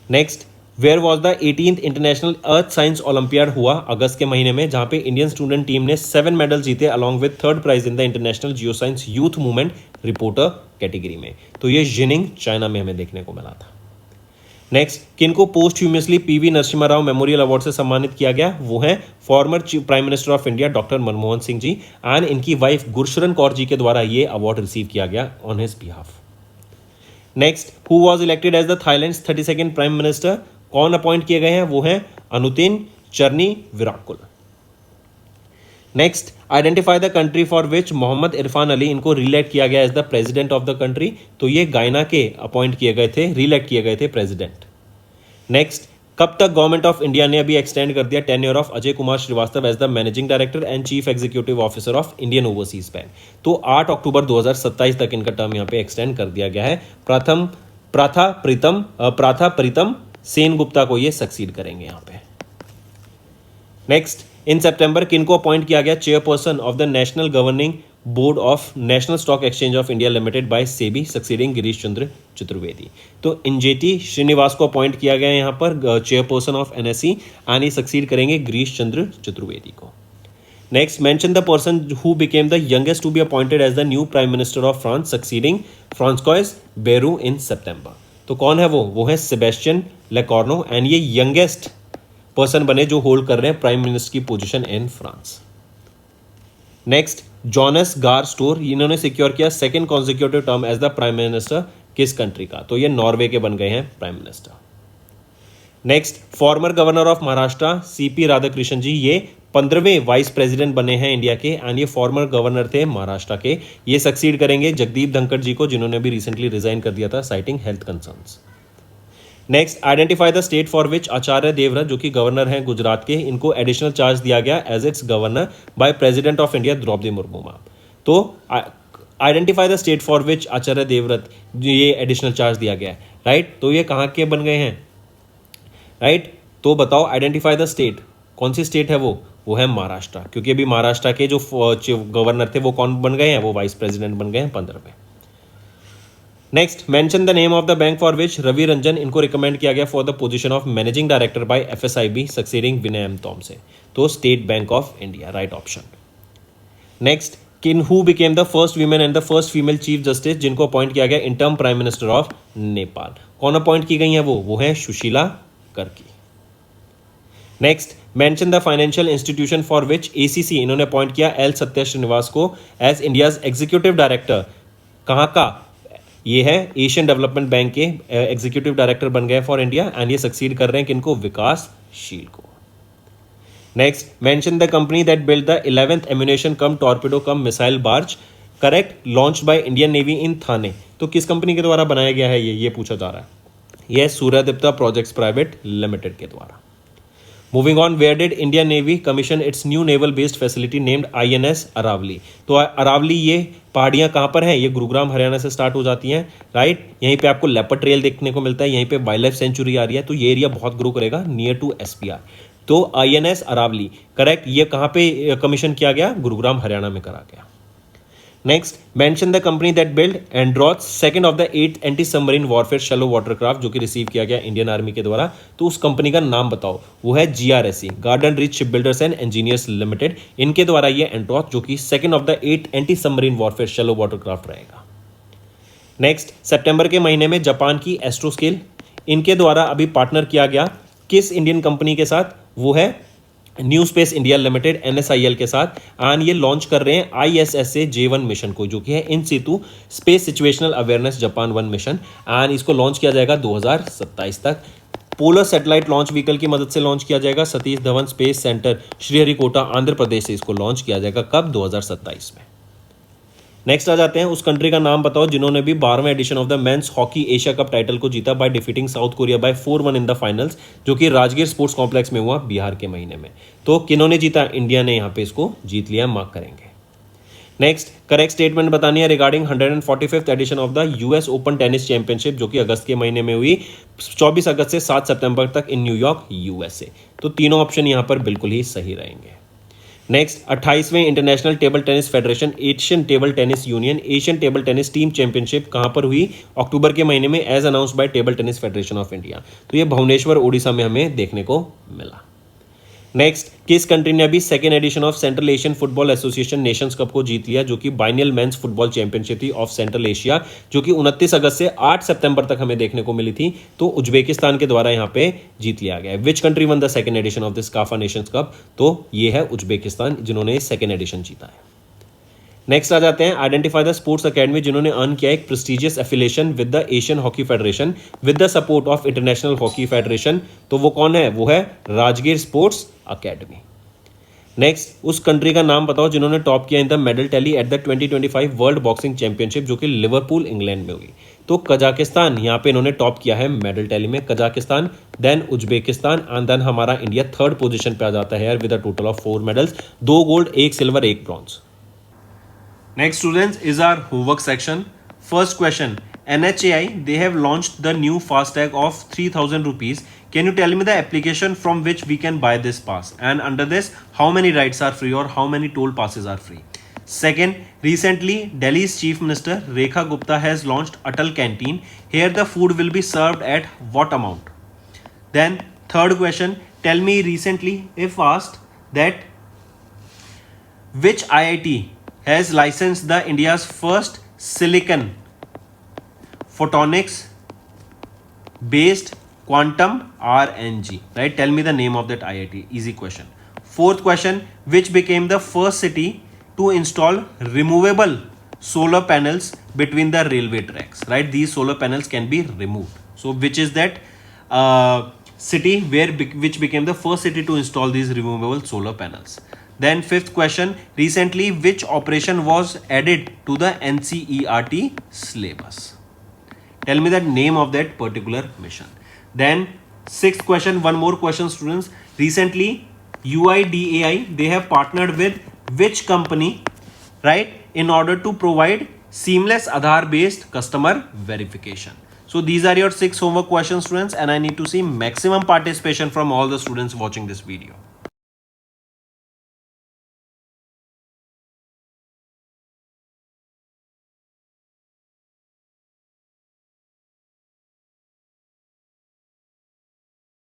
Next, where was the 18th international earth science olympiad हुआ अगस्त के महीने में, जहां पे इंडियन स्टूडेंट टीम ने 7 मेडल जीते along with 3rd prize in the international geoscience youth movement reporter category में। तो ये जिनिंग चाइना में हमें देखने को मिला था। नेक्स्ट, किनको posthumously PV Narasimha Rao memorial award से सम्मानित किया गया, वो है former prime minister of India doctor Manmohan Singh ji and इनकी वाइफ गुरशरण कौर जी के द्वारा ये अवार्ड रिसीव किया गया on his behalf. Next, who was elected as the Thailand's 32nd prime minister, कौन अपॉइंट किए गए हैं, वो है Anutin Charnvirakul. Next, identify the country for which Mohammad Irfan Ali इनको रीइलेक्ट किया गया as the president of the country. तो ये गायना के अपॉइंट किए गए थे, रीइलेक्ट किए गए थे प्रेसिडेंट। नेक्स्ट, कब तक गवर्नमेंट ऑफ इंडिया ने अभी एक्सटेंड कर दिया tenure of Ajay Kumar Srivastava as the managing director and chief executive officer of Indian overseas bank. तो 8 अक्टूबर 2027 तक इनका टर्म यहाँ पे एक्सटेंड कर दिया गया है। प्राथा प्रीतम सेन गुप्ता को ये सक्सीड करेंगे यहाँ पे। नेक्स्ट, इन सितंबर किनको अपॉइंट किया गया chairperson of the national governing board of national stock exchange of India limited by SEBI, succeeding Girish Chandra Chaturvedi. तो इंजेटी श्रीनिवास को अपॉइंट किया गया यहाँ पर चेयरपर्सन ऑफ एनएसई एंड ये सक्सीड करेंगे गिरीश चंद्र चतुर्वेदी को। Next, mention the person who became the youngest to be appointed as the new prime minister of France, succeeding Francois Bayrou in September. तो कौन है वो है सेबेस्टियन लेकॉर्नो एंड ये youngest person बने जो होल्ड कर रहे हैं प्राइम मिनिस्टर की position in France. Next, Jonas Gahr Store, इन्होंने सिक्योर किया 2nd consecutive term as the prime minister किस कंट्री का, तो ये नॉर्वे के बन गए हैं prime minister. Next, former governor of Maharashtra CP Radhakrishnan ji, ये 15वें वाइस प्रेसिडेंट बने हैं इंडिया के एंड ये फॉर्मर गवर्नर थे महाराष्ट्र के। ये सक्सीड करेंगे जगदीप धनखड़ जी को, जिन्होंने भी रिसेंटली रिजाइन कर दिया था citing health concerns. Next, identify the state for which Acharya Devvrat जो कि गवर्नर हैं गुजरात के, इनको एडिशनल चार्ज दिया गया as its governor by president of India Droupadi Murmu. तो identify the state for which Acharya Devvrat ये एडिशनल चार्ज दिया गया है, राइट। तो ये कहाँ के बन गए हैं, राइट। तो बताओ, आइडेंटिफाई द स्टेट, कौन सी स्टेट है वो है महाराष्ट्र, क्योंकि अभी महाराष्ट्र के जो गवर्नर थे वो कौन बन गए हैं, वो वाइस प्रेसिडेंट बन गए हैं 15वें। Next, mention the name of the bank for which Ravi Ranjan इनको रिकमेंड किया गया for the position of managing director by FSIB, succeeding Vinay M Tonse. तो state bank of India, right option. Next, किन who became the first women and the first female chief justice जिनको appoint किया गया interim prime minister of Nepal. कौन appoint की गई है, वो है Sushila Karki. Next, mention the financial institution for which ACC इन्होंने अपॉइंट किया एल सत्य श्रीनिवास को एज इंडियाज एग्जीक्यूटिव डायरेक्टर। कहाँ का, ये है एशियन डेवलपमेंट बैंक के एग्जीक्यूटिव डायरेक्टर बन गए फॉर इंडिया एंड ये सक्सीड कर रहे हैं किनको, विकासशील को। Next, mention the company that built the 11th ammunition cum torpedo cum missile barge, correct, launched by Indian Navy in Thane. तो किस कंपनी के द्वारा बनाया गया है ये पूछा जा रहा है. यह सूर्यदीप्ता प्रोजेक्ट्स प्राइवेट लिमिटेड के द्वारा. Moving on, where did Indian navy commission its new naval based facility named INS Aravali. तो अरावली ये पहाड़ियाँ कहाँ पर हैं? ये गुरुग्राम हरियाणा से स्टार्ट हो जाती हैं, राइट. यहीं पे आपको लेपर्ड ट्रेल देखने को मिलता है, यहीं पे वाइल्ड लाइफ सेंचुरी आ रही है, तो ये एरिया बहुत ग्रो करेगा नियर टू SPR. तो INS अरावली करेक्ट. ये कहाँ पे कमीशन किया गया? गुरुग्राम हरियाणा में करा गया. Next, mention the company that build Androth second of the 8th anti submarine warfare shallow watercraft, जो कि रिसीव किया गया इंडियन आर्मी के द्वारा. तो उस कंपनी का नाम बताओ. वो है GRSE, garden rich ship builders and engineers limited. इनके द्वारा ये एंड्रॉथ, जो कि second of the 8th anti submarine warfare shallow watercraft रहेगा. नेक्स्ट, सितंबर के महीने में जापान की एस्ट्रोस्केल, इनके द्वारा अभी पार्टनर किया गया किस इंडियन कंपनी के साथ? वो है new space India limited NSIL के साथ. एंड ये लॉन्च कर रहे हैं ISSA J1 मिशन को, जो कि है in situ space situational awareness Japan 1 mission. And इसको लॉन्च किया जाएगा 2027 तक. पोलर सैटेलाइट लॉन्च व्हीकल की मदद से लॉन्च किया जाएगा. सतीश धवन स्पेस सेंटर श्रीहरिकोटा आंध्र प्रदेश से इसको लॉन्च किया जाएगा. कब? 2027 में. नेक्स्ट आ जाते हैं, उस कंट्री का नाम बताओ जिन्होंने भी 12वें edition of the men's hockey Asia cup title को जीता by defeating south Korea by 4-1 in the finals, जो कि राजगीर स्पोर्ट्स कॉम्प्लेक्स में हुआ बिहार के महीने में. तो किन्होंने जीता? इंडिया ने यहाँ पे इसको जीत लिया. मार्क करेंगे. नेक्स्ट, करेक्ट स्टेटमेंट बतानी है regarding 145th edition of the US open tennis championship, जो कि अगस्त के महीने में हुई 24 अगस्त से 7 सितंबर तक इन न्यूयॉर्क USA. तो तीनों ऑप्शन यहाँ पर बिल्कुल ही सही रहेंगे. नेक्स्ट, 28वें international table tennis federation asian table tennis union asian table tennis team championship कहाँ पर हुई? अक्टूबर के महीने में, as announced by table tennis federation of India. तो ये भुवनेश्वर ओडिशा में हमें देखने को मिला. नेक्स्ट, किस कंट्री ने अभी second edition of central Asian football association Nations cup को जीत लिया, जो कि बाइनियल मेंस फुटबॉल चैंपियनशिप थी ऑफ सेंट्रल एशिया, जो कि 29 अगस्त से 8 सितंबर तक हमें देखने को मिली थी. तो उज्बेकिस्तान के द्वारा यहाँ पे जीत लिया गया. Which country won the second edition of this CAFA nations cup? तो ये है उज्बेकिस्तान, जिन्होंने सेकेंड एडिशन जीता है. नेक्स्ट आ जाते हैं, आइडेंटिफाई द स्पोर्ट्स अकेडमी जिन्होंने अर्न किया एक prestigious affiliation with the Asian hockey federation with the support of international hockey federation. तो वो कौन है? वो है राजगीर स्पोर्ट्स अकेडमी. नेक्स्ट, उस कंट्री का नाम बताओ जिन्होंने टॉप किया in the medal tally at the 2025 world boxing championship, जो कि लिवरपूल इंग्लैंड में हुई. तो कजाकिस्तान, यहाँ पे इन्होंने टॉप किया है मेडल टैली में. Kazakhstan, then Uzbekistan and then हमारा इंडिया थर्ड पोजीशन पे आ जाता है with a total of 4 medals, 2 gold, 1 silver, 1 bronze. Next, students, is our homework section. First question, NHAI, they have launched the new FASTag of 3,000 rupees. Can you tell me the application from which we can buy this pass? And under this, how many rides are free or how many toll passes are free? Second, recently, Delhi's Chief Minister Rekha Gupta has launched Atal Canteen. Here the food will be served at what amount? Then, third question, tell me recently, if asked that which IIT has licensed the India's first silicon photonics based quantum RNG, right? Tell me the name of that IIT. Easy question. Fourth question, which became the first city to install removable solar panels between the railway tracks, right? These solar panels can be removed. So which is that city which became the first city to install these removable solar panels? Then fifth question, recently which operation was added to the NCERT syllabus? Tell me the name of that particular mission. Then sixth question, one more question, students. Recently UIDAI, they have partnered with which company, right, in order to provide seamless Aadhaar based customer verification. So these are your 6 homework questions, students, and I need to see maximum participation from all the students watching this video.